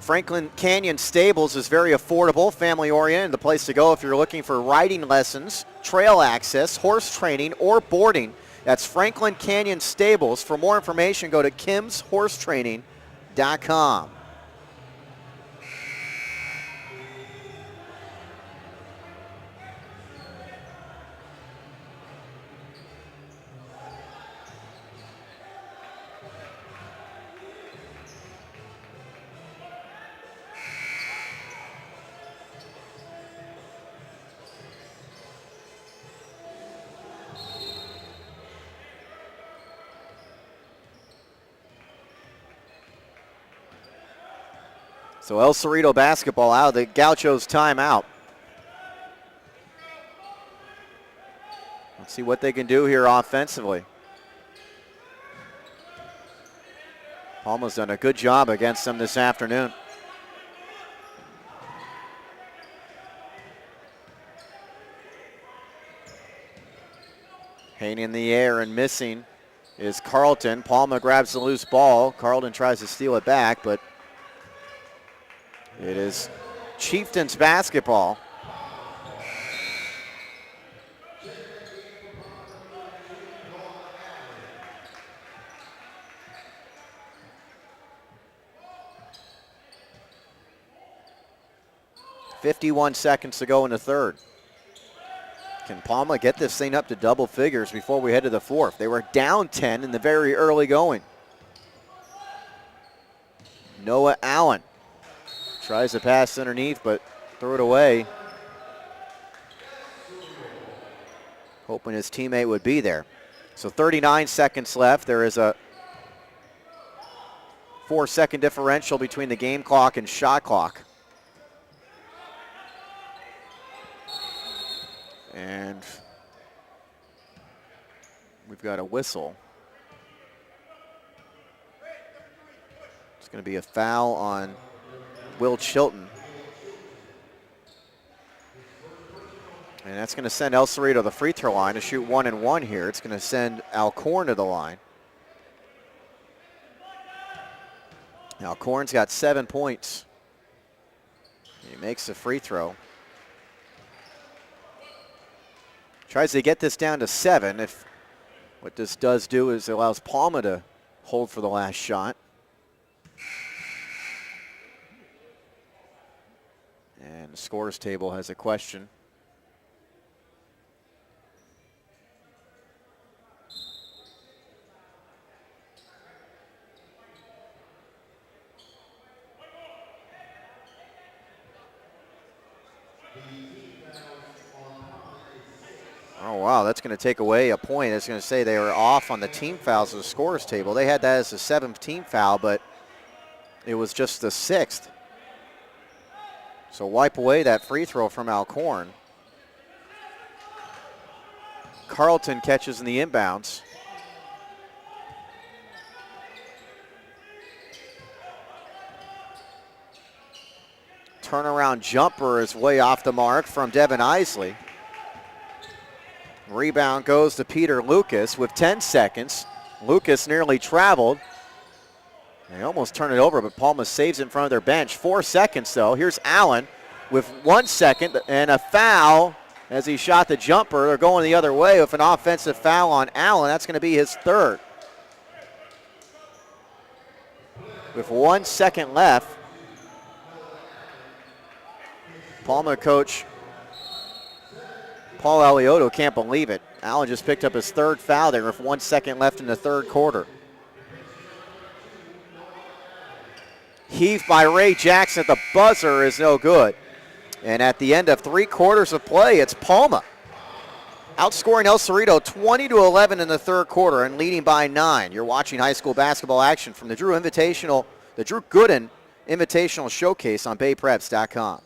Franklin Canyon Stables is very affordable, family-oriented, the place to go if you're looking for riding lessons, trail access, horse training, or boarding. That's Franklin Canyon Stables. For more information, go to kimshorsetraining.com. So El Cerrito basketball out of the Gauchos timeout. Let's see what they can do here offensively. Palma's done a good job against them this afternoon. Hayne in the air and missing is Carlton. Palma grabs the loose ball. Carlton tries to steal it back, but it is Chieftains basketball. .51 seconds to go in the third. Can Palma get this thing up to double figures before we head to the fourth? They were down 10 in the very early going. Noah Allen tries to pass underneath, but threw it away. Hoping his teammate would be there. So 39 seconds left. There is a 4-second differential between the game clock and shot clock. And we've got a whistle. It's going to be a foul on Will Chilton. And that's going to send El Cerrito to the free throw line to shoot 1 and 1 here. It's going to send Alcorn to the line. Alcorn's got 7 points. He makes the free throw. Tries to get this down to 7. If what this does do is it allows Palma to hold for the last shot. And the scores table has a question. Oh, wow, that's going to take away a point. It's going to say they were off on the team fouls of the scores table. They had that as the 7th team foul, but it was just the 6th. So wipe away that free throw from Alcorn. Carlton catches in the inbounds. Turnaround jumper is way off the mark from Devin Isley. Rebound goes to Peter Lucas with 10 seconds. Lucas nearly traveled. They almost turn it over, but Palma saves in front of their bench. 4 seconds, though. Here's Allen with 1 second and a foul as he shot the jumper. They're going the other way with an offensive foul on Allen. That's going to be his 3rd. With 1 second left, Palma coach Paul Alioto can't believe it. Allen just picked up his 3rd foul there with 1 second left in the 3rd quarter. Heaved by Ray Jackson at the buzzer is no good. And at the end of 3 quarters of play, it's Palma outscoring El Cerrito 20-11 in the 3rd quarter and leading by 9. You're watching high school basketball action from the Drew Invitational, the Drew Gooden Invitational Showcase on BayPreps.com.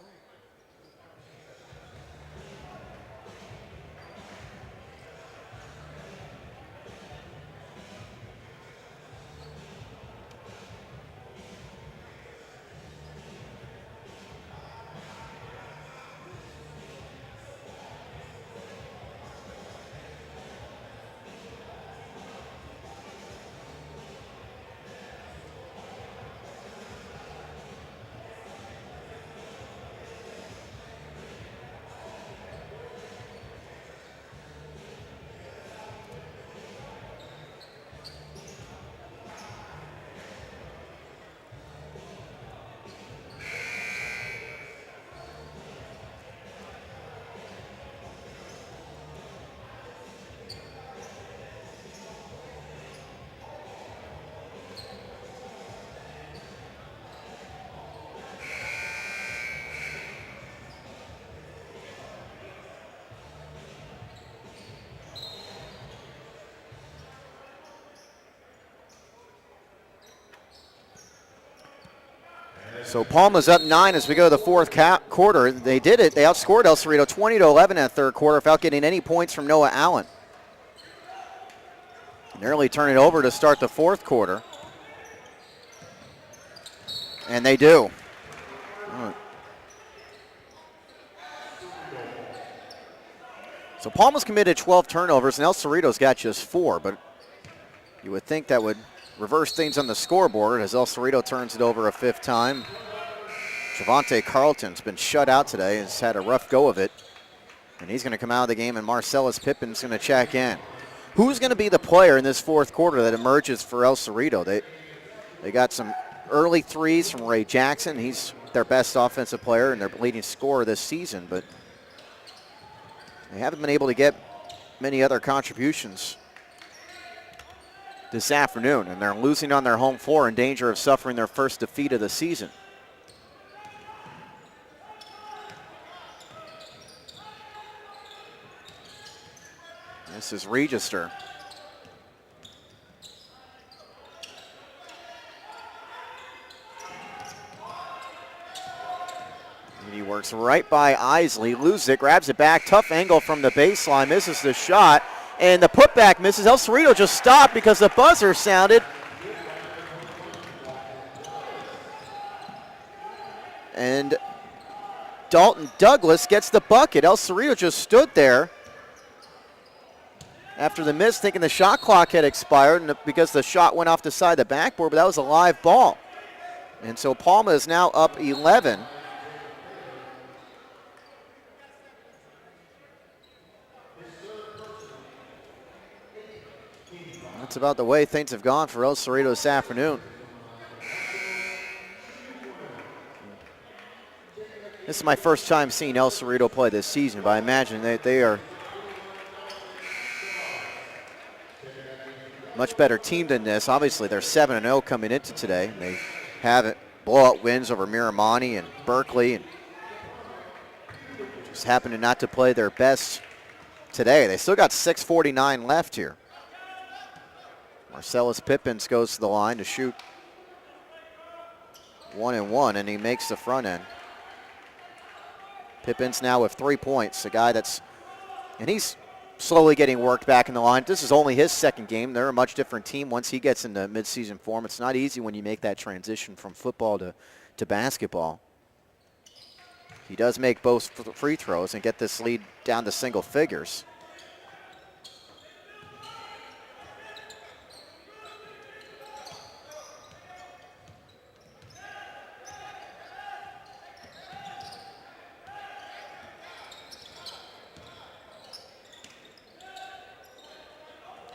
So Palma's up 9 as we go to the fourth quarter. They did it. They outscored El Cerrito 20-11 in that third quarter without getting any points from Noah Allen. Nearly turn it over to start the fourth quarter. And they do. So Palma's committed 12 turnovers, and El Cerrito's got just 4, but you would think that would reverse things on the scoreboard as El Cerrito turns it over a 5th time. Javante Carlton's been shut out today, has had a rough go of it, and he's going to come out of the game, and Marcellus Pippin's going to check in. Who's going to be the player in this fourth quarter that emerges for El Cerrito? They got some early threes from Ray Jackson. He's their best offensive player and their leading scorer this season, but they haven't been able to get many other contributions this afternoon, and they're losing on their home floor in danger of suffering their first defeat of the season. This is Register. He works right by Isley, loses it, grabs it back, tough angle from the baseline, misses the shot, and the putback misses. El Cerrito just stopped because the buzzer sounded. And Dalton Douglas gets the bucket. El Cerrito just stood there after the miss, thinking the shot clock had expired and because the shot went off the side of the backboard, but that was a live ball. And so Palma is now up 11. That's about the way things have gone for El Cerrito this afternoon. This is my first time seeing El Cerrito play this season, but I imagine they are much better team than this. Obviously, they're 7-0 coming into today. They have blowout wins over Miramani and Berkeley, and just happen to not to play their best today. They still got 6:49 left here. Marcellus Pippins goes to the line to shoot 1-1, and he makes the front end. Pippins now with 3 points, a guy and he's slowly getting worked back in the line. This is only his second game. They're a much different team once he gets into midseason form. It's not easy when you make that transition from football to basketball. He does make both free throws and get this lead down to single figures.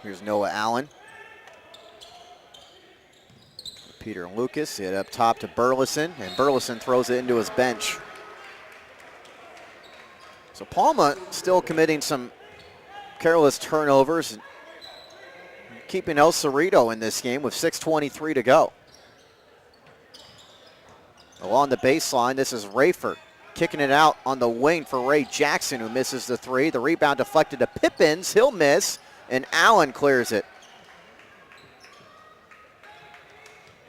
Here's Noah Allen. Peter Lucas, it up top to Burleson, and Burleson throws it into his bench. So Palma still committing some careless turnovers, and keeping El Cerrito in this game with 6:23 to go. Along the baseline, this is Rayford kicking it out on the wing for Ray Jackson, who misses the three. The rebound deflected to Pippins, he'll miss, and Allen clears it.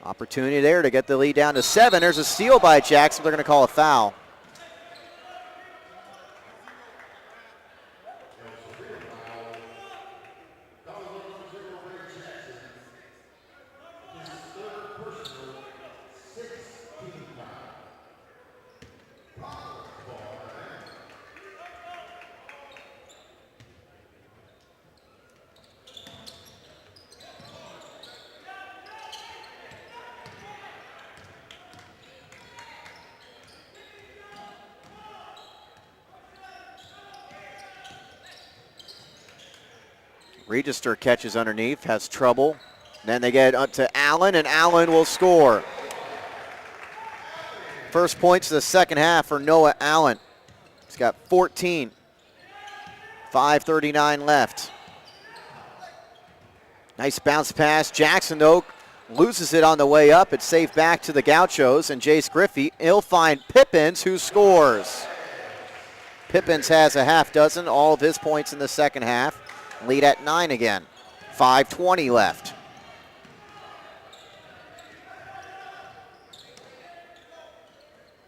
Opportunity there to get the lead down to 7. There's a steal by Jackson. They're going to call a foul. Register catches underneath, has trouble. Then they get up to Allen, and Allen will score. First points of the second half for Noah Allen. He's got 14. 5:39 left. Nice bounce pass. Jackson, though, loses it on the way up. It's saved back to the Gauchos, and Jace Griffey, he'll find Pippins, who scores. Pippins has a half dozen, all of his points in the second half. Lead at 9 again. 5:20 left.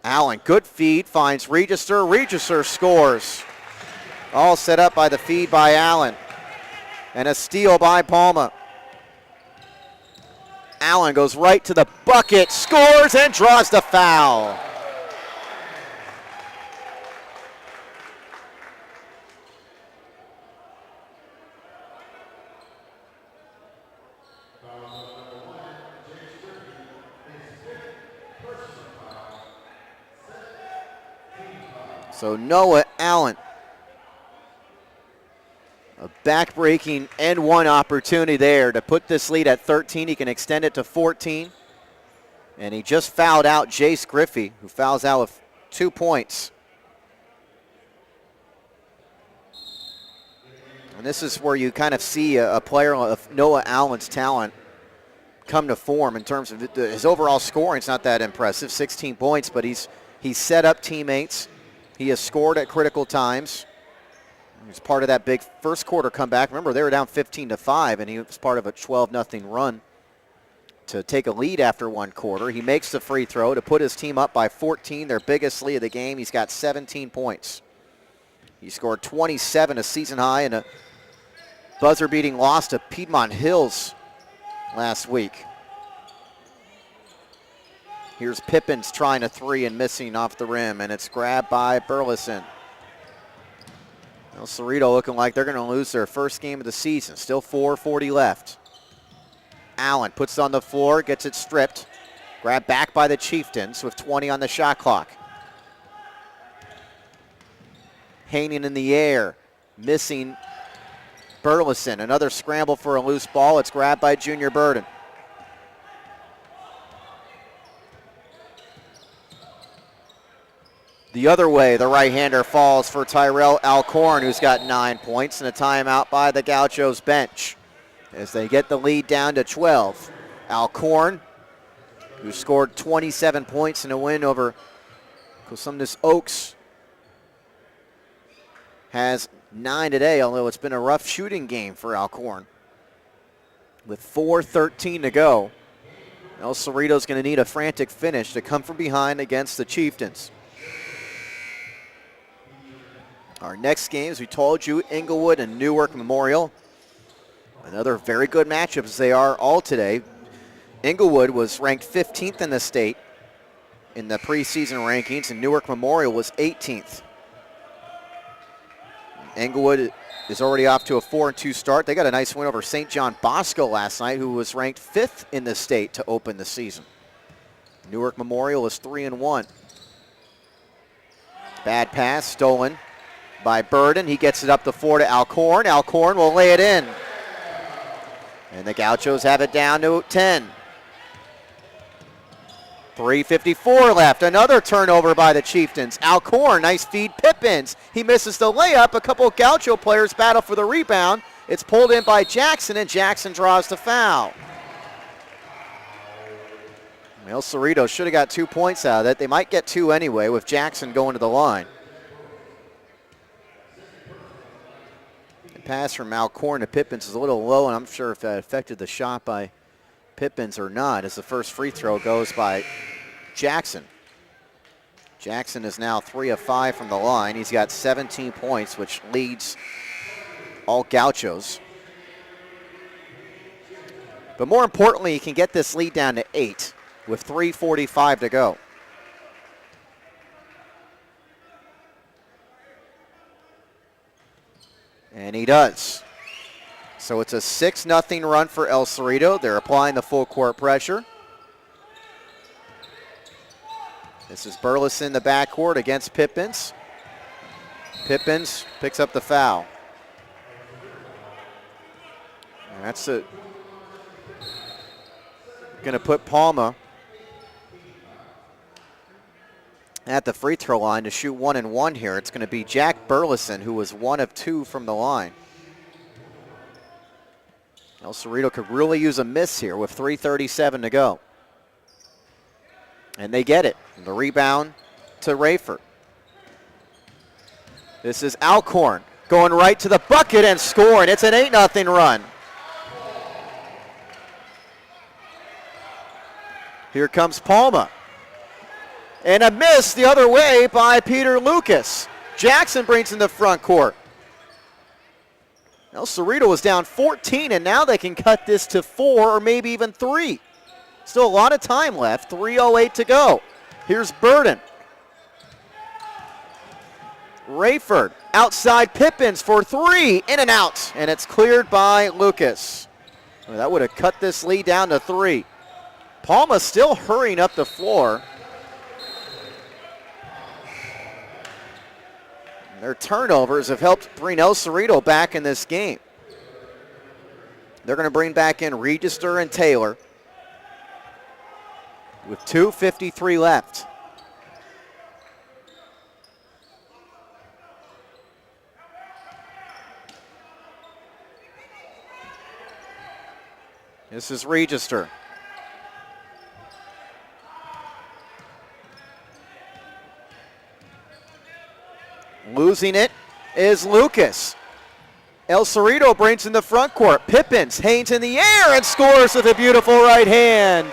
Allen, good feed, finds Register. Register scores. All set up by the feed by Allen. And a steal by Palma. Allen goes right to the bucket, scores, and draws the foul. So Noah Allen, a back-breaking and one opportunity there to put this lead at 13. He can extend it to 14. And he just fouled out Jace Griffey, who fouls out with 2 points. And this is where you kind of see a player of Noah Allen's talent come to form in terms of his overall scoring. It's not that impressive, 16 points, but he's set up teammates. He has scored at critical times. He's part of that big first quarter comeback. Remember, they were down 15-5, and he was part of a 12-0 run to take a lead after one quarter. He makes the free throw to put his team up by 14, their biggest lead of the game. He's got 17 points. He scored 27, a season high, in a buzzer-beating loss to Piedmont Hills last week. Here's Pippins trying a three and missing off the rim, and it's grabbed by Burleson. Well, Cerrito looking like they're going to lose their first game of the season. Still 4:40 left. Allen puts it on the floor, gets it stripped. Grabbed back by the Chieftains with 20 on the shot clock. Hanging in the air, missing Burleson. Another scramble for a loose ball. It's grabbed by Junior Burden. The other way, the right-hander falls for Tyrell Alcorn, who's got 9 points, and a timeout by the Gauchos bench as they get the lead down to 12. Alcorn, who scored 27 points in a win over Cosumnes Oaks, has 9 today, although it's been a rough shooting game for Alcorn. With 4:13 to go, El Cerrito's going to need a frantic finish to come from behind against the Chieftains. Our next game, as we told you, Inglewood and Newark Memorial. Another very good matchup as they are all today. Inglewood was ranked 15th in the state in the preseason rankings, and Newark Memorial was 18th. Inglewood is already off to a 4-2 start. They got a nice win over St. John Bosco last night, who was ranked 5th in the state to open the season. Newark Memorial is 3-1. Bad pass, stolen by Burden. He gets it up the floor to Alcorn. Alcorn will lay it in. And the Gauchos have it down to 10. 3:54 left. Another turnover by the Chieftains. Alcorn, nice feed. Pippins. He misses the layup. A couple of Gaucho players battle for the rebound. It's pulled in by Jackson, and Jackson draws the foul. El Cerrito should have got 2 points out of it. They might get 2 anyway with Jackson going to the line. The pass from Alcorn to Pippins is a little low, and I'm sure if that affected the shot by Pippins or not, as the first free throw goes by Jackson. Jackson is now 3 of 5 from the line. He's got 17 points, which leads all Gauchos. But more importantly, he can get this lead down to 8 with 3:45 to go. And he does. So it's a 6-0 run for El Cerrito. They're applying the full court pressure. This is Burleson in the backcourt against Pippins. Pippins picks up the foul. And that's it. Going to put Palma at the free throw line to shoot 1 and 1 here. It's going to be Jack Burleson, who was 1 of 2 from the line. El Cerrito could really use a miss here with 3:37 to go. And they get it. The rebound to Rayford. This is Alcorn going right to the bucket and scoring. It's an 8-0 run. Here comes Palma. And a miss the other way by Peter Lucas. Jackson brings in the front court. El Cerrito was down 14, and now they can cut this to 4 or maybe even 3. Still a lot of time left, 3:08 to go. Here's Burden. Rayford outside Pippins for 3, in and out, and it's cleared by Lucas. Well, that would have cut this lead down to 3. Palma still hurrying up the floor. Their turnovers have helped bring El Cerrito back in this game. They're going to bring back in Register and Taylor with 2:53 left. This is Register. Losing it is Lucas. El Cerrito brings in the front court. Pippins hangs in the air and scores with a beautiful right hand.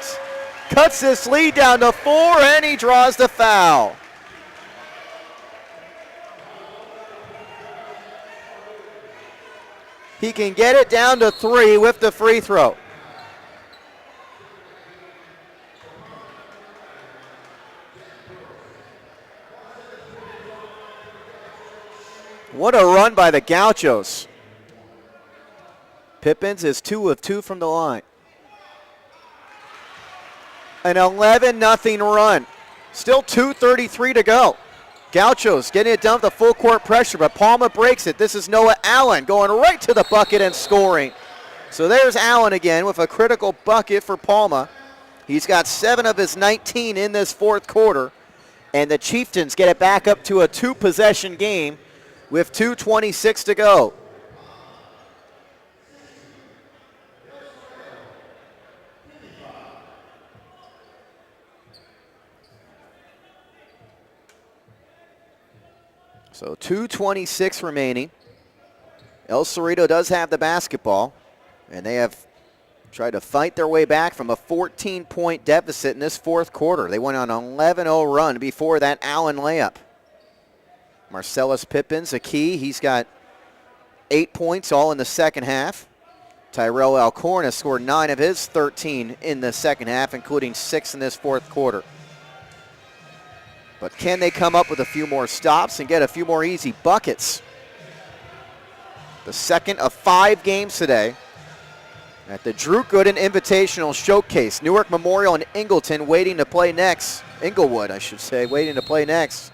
Cuts this lead down to 4, and he draws the foul. He can get it down to 3 with the free throw. What a run by the Gauchos. Pippins is 2 of 2 from the line. An 11-0 run. Still 2:33 to go. Gauchos getting it down with the full court pressure, but Palma breaks it. This is Noah Allen going right to the bucket and scoring. So there's Allen again with a critical bucket for Palma. He's got 7 of his 19 in this fourth quarter, and the Chieftains get it back up to a 2-possession game with 2:26 to go. So 2:26 remaining. El Cerrito does have the basketball, and they have tried to fight their way back from a 14-point deficit in this fourth quarter. They went on an 11-0 run before that Allen layup. Marcellus Pippins, a key. He's got 8 points all in the second half. Tyrell Alcorn has scored 9 of his 13 in the second half, including 6 in this fourth quarter. But can they come up with a few more stops and get a few more easy buckets? The second of 5 games today at the Drew Gooden Invitational Showcase. Newark Memorial and Ingleton waiting to play next. Inglewood, I should say, waiting to play next.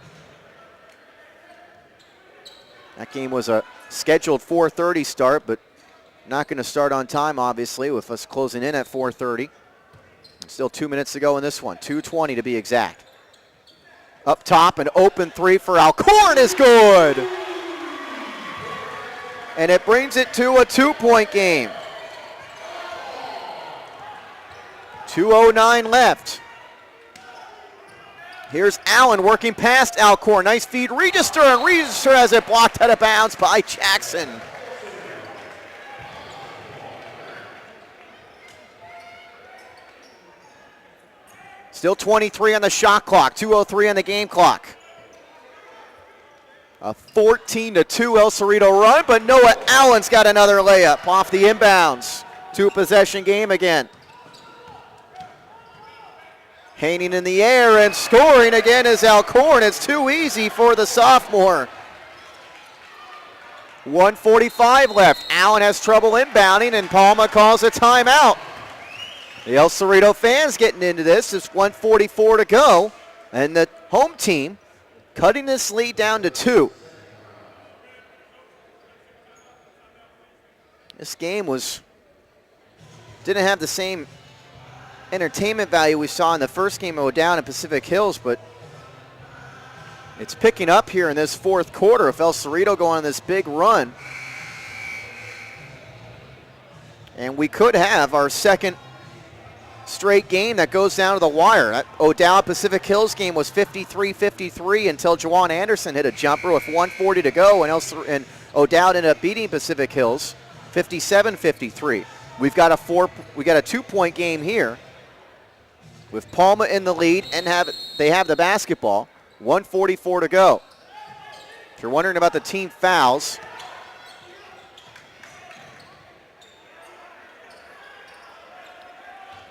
That game was a scheduled 4:30 start, but not going to start on time, obviously, with us closing in at 4:30. Still 2 minutes to go in this one, 2:20 to be exact. Up top, an open 3 for Alcorn is good. And it brings it to a 2-point game. 2:09 left. Here's Allen working past Alcorn. Nice feed, Register, and Register has it blocked out of bounds by Jackson. Still 23 on the shot clock, 2:03 on the game clock. A 14-2 El Cerrito run, but Noah Allen's got another layup off the inbounds. 2-possession game again. Hanging in the air and scoring again is Alcorn. It's too easy for the sophomore. 1:45 left. Allen has trouble inbounding, and Palma calls a timeout. The El Cerrito fans getting into this. It's 1:44 to go, and the home team cutting this lead down to 2. This game didn't have the same entertainment value we saw in the first game of down in Pacific Hills, but it's picking up here in this fourth quarter. If El Cerrito go on this big run, and we could have our second straight game that goes down to the wire. That O'Dowd Pacific Hills game was 53-53 until Jawan Anderson hit a jumper with 1:40 to go, and O'Dowd ended up beating Pacific Hills 57-53. We got a 2-point game here with Palma in the lead, and they have the basketball. 1:44 to go. If you're wondering about the team fouls,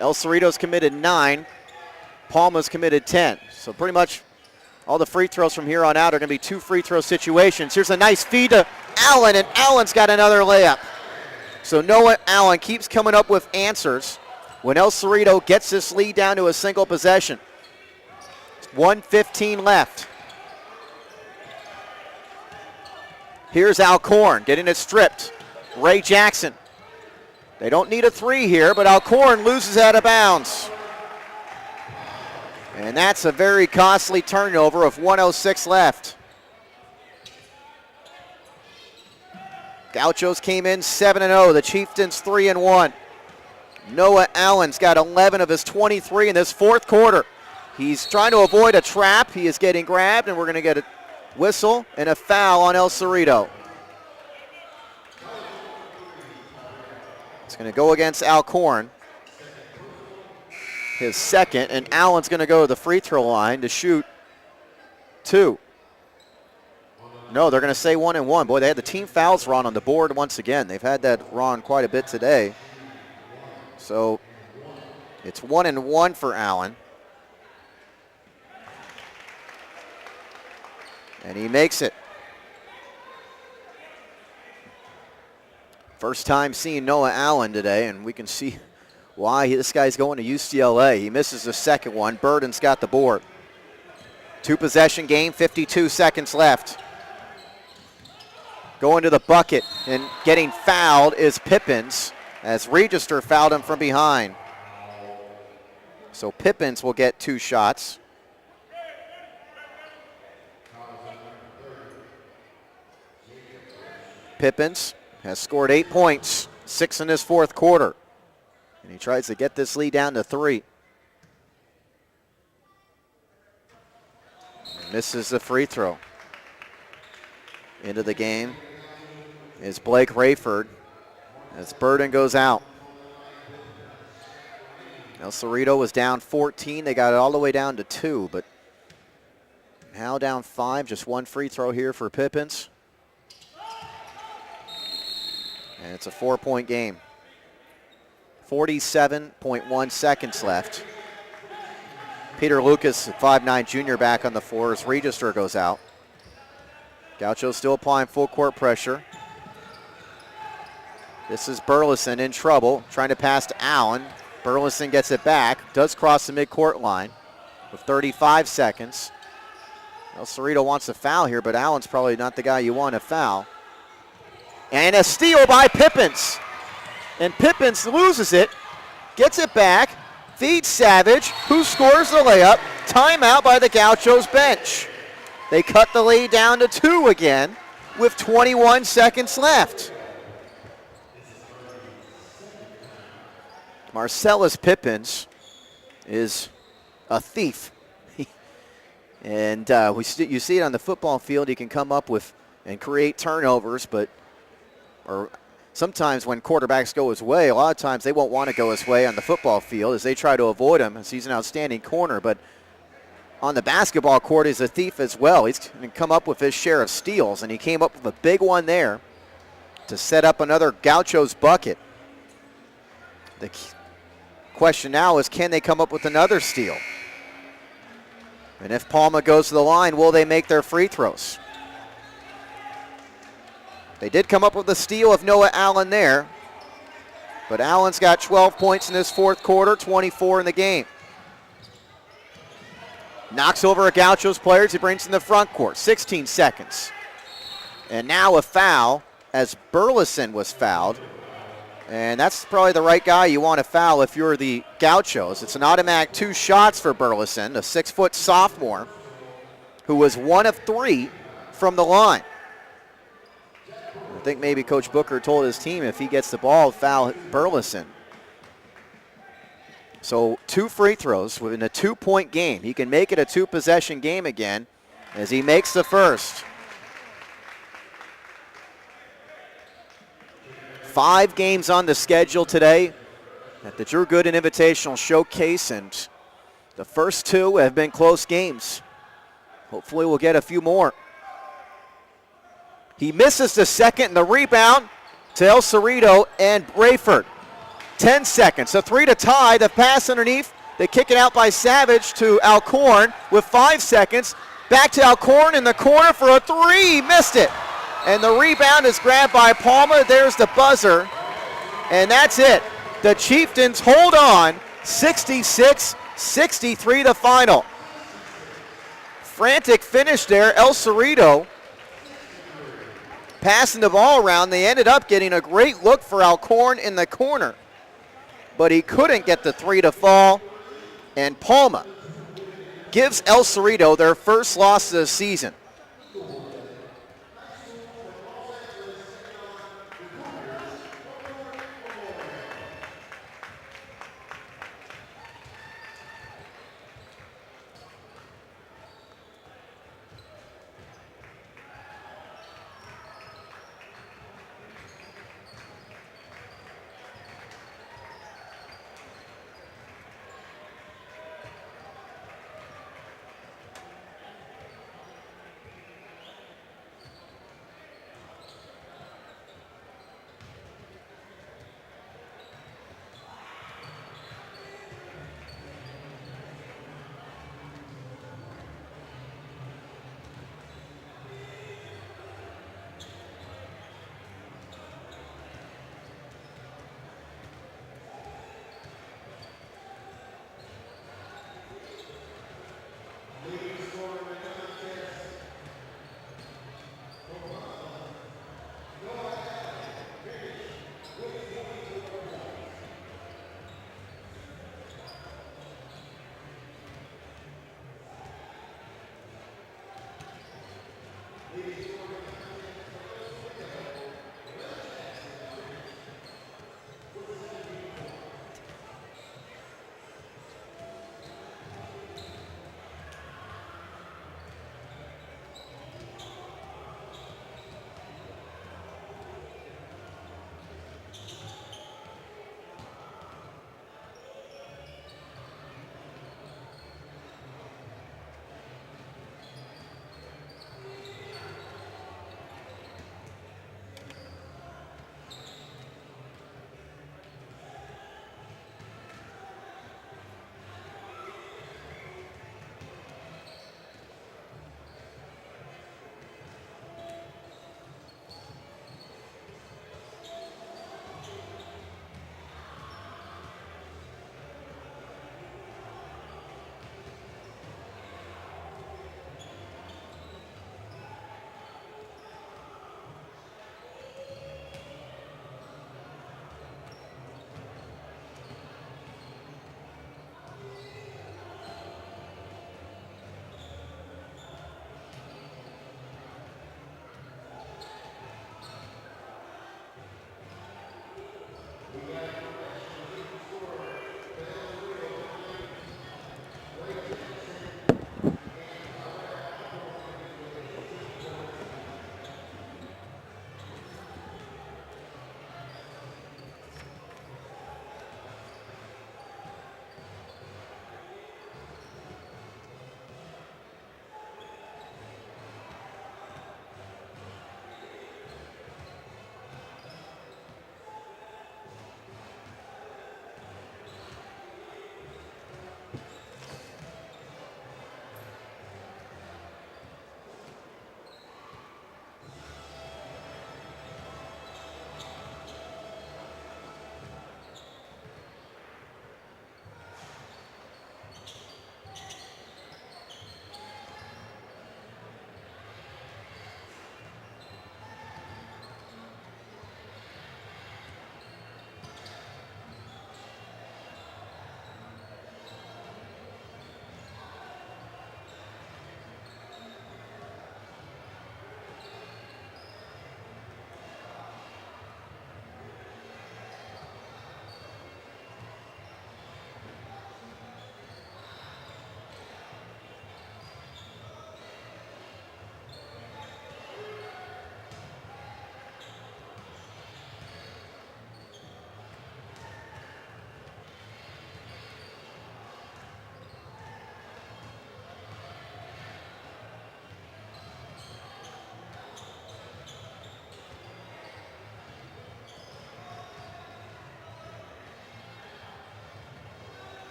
El Cerrito's committed 9, Palma's committed 10. So pretty much all the free throws from here on out are going to be 2 free throw situations. Here's a nice feed to Allen, and Allen's got another layup. So Noah Allen keeps coming up with answers when El Cerrito gets this lead down to a single possession. 1:15 left. Here's Alcorn getting it stripped. Ray Jackson. They don't need a 3 here, but Alcorn loses out of bounds. And that's a very costly turnover of 1:06 left. Gauchos came in 7-0. The Chieftains 3-1. Noah Allen's got 11 of his 23 in this fourth quarter. He's trying to avoid a trap. He is getting grabbed, and we're going to get a whistle and a foul on El Cerrito. It's going to go against Alcorn, his second, and Allen's going to go to the free throw line to shoot 2. No, they're going to say 1-1. Boy, they had the team fouls run on the board once again. They've had that run quite a bit today. So it's 1-1 for Allen. And he makes it. First time seeing Noah Allen today, and we can see why this guy's going to UCLA. He misses the second one. Burden's got the board. 2-possession game, 52 seconds left. Going to the bucket and getting fouled is Pippins, as Register fouled him from behind. So Pippins will get 2 shots. Pippins has scored 8 points, 6 in his fourth quarter. And he tries to get this lead down to 3. Misses the free throw. Into the game is Blake Rayford as Burden goes out. El Cerrito was down 14. They got it all the way down to 2, but now down 5. Just 1 free throw here for Pippins. And it's a 4-point game. 47.1 seconds left. Peter Lucas, 5'9" junior, back on the floor as Register goes out. Gaucho still applying full court pressure. This is Burleson in trouble, trying to pass to Allen. Burleson gets it back, does cross the midcourt line with 35 seconds. El Cerrito wants a foul here, but Allen's probably not the guy you want to foul. And a steal by Pippins. And Pippins loses it, gets it back, feeds Savage, who scores the layup. Timeout by the Gauchos bench. They cut the lead down to 2 again with 21 seconds left. Marcellus Pippins is a thief. And you see it on the football field. He can come up with and create turnovers, or sometimes when quarterbacks go his way, a lot of times they won't want to go his way on the football field as they try to avoid him, as he's an outstanding corner. But on the basketball court, he's a thief as well. He's going to come up with his share of steals, and he came up with a big one there to set up another Gauchos bucket. The question now is, can they come up with another steal? And if Palma goes to the line, will they make their free throws? They did come up with a steal of Noah Allen there, but Allen's got 12 points in this fourth quarter, 24 in the game. Knocks over a Gauchos player as he brings in the front court, 16 seconds. And now a foul as Burleson was fouled. And that's probably the right guy you want to foul if you're the Gauchos. It's an automatic 2 shots for Burleson, a 6-foot sophomore who was 1 of 3 from the line. I think maybe Coach Booker told his team if he gets the ball, foul Burleson. So 2 free throws within a 2-point game. He can make it a 2-possession game again as he makes the first. 5 games on the schedule today at the Drew Gooden Invitational Showcase, and the first 2 have been close games. Hopefully we'll get a few more. He misses the second, and the rebound to El Cerrito and Brayford. 10 seconds, a 3 to tie. The pass underneath. They kick it out by Savage to Alcorn with 5 seconds. Back to Alcorn in the corner for a 3. Missed it. And the rebound is grabbed by Palma. There's the buzzer. And that's it. The Chieftains hold on. 66-63 the final. Frantic finish there. El Cerrito passing the ball around. They ended up getting a great look for Alcorn in the corner, but he couldn't get the 3 to fall. And Palma gives El Cerrito their first loss of the season.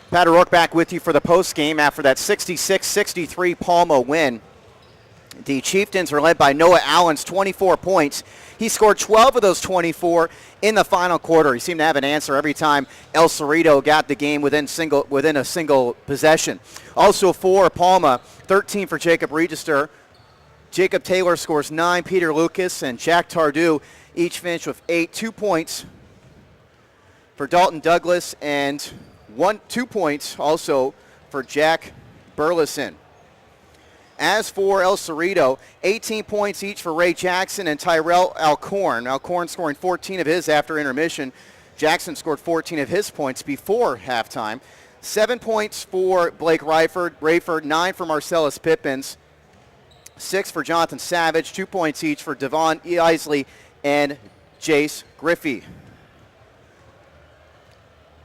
Pat O'Rourke back with you for the post game after that 66-63 Palma win. The Chieftains are led by Noah Allen's 24 points. He scored 12 of those 24 in the final quarter. He seemed to have an answer every time El Cerrito got the game within a single possession. Also for Palma, 13 for Jacob Register. Jacob Taylor scores 9. Peter Lucas and Jack Tardu each finished with 8. 2 points for Dalton Douglas and 2 points also for Jack Burleson. As for El Cerrito, 18 points each for Ray Jackson and Tyrell Alcorn. Alcorn scoring 14 of his after intermission. Jackson scored 14 of his points before halftime. 7 points for Blake Rayford, 9 for Marcellus Pippins, 6 for Jonathan Savage, 2 points each for Devon Isley and Jace Griffey.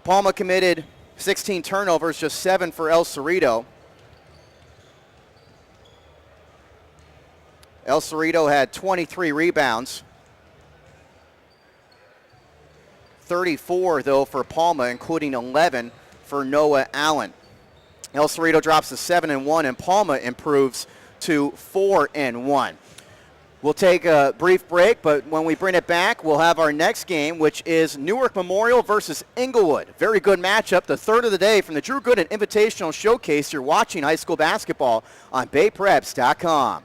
Palma committed 16 turnovers, just 7 for El Cerrito. El Cerrito had 23 rebounds. 34, though, for Palma, including 11 for Noah Allen. El Cerrito drops to 7-1, and Palma improves to 4-1. We'll take a brief break, but when we bring it back, we'll have our next game, which is Newark Memorial versus Inglewood. Very good matchup, the third of the day from the Drew Gooden Invitational Showcase. You're watching high school basketball on BayPreps.com.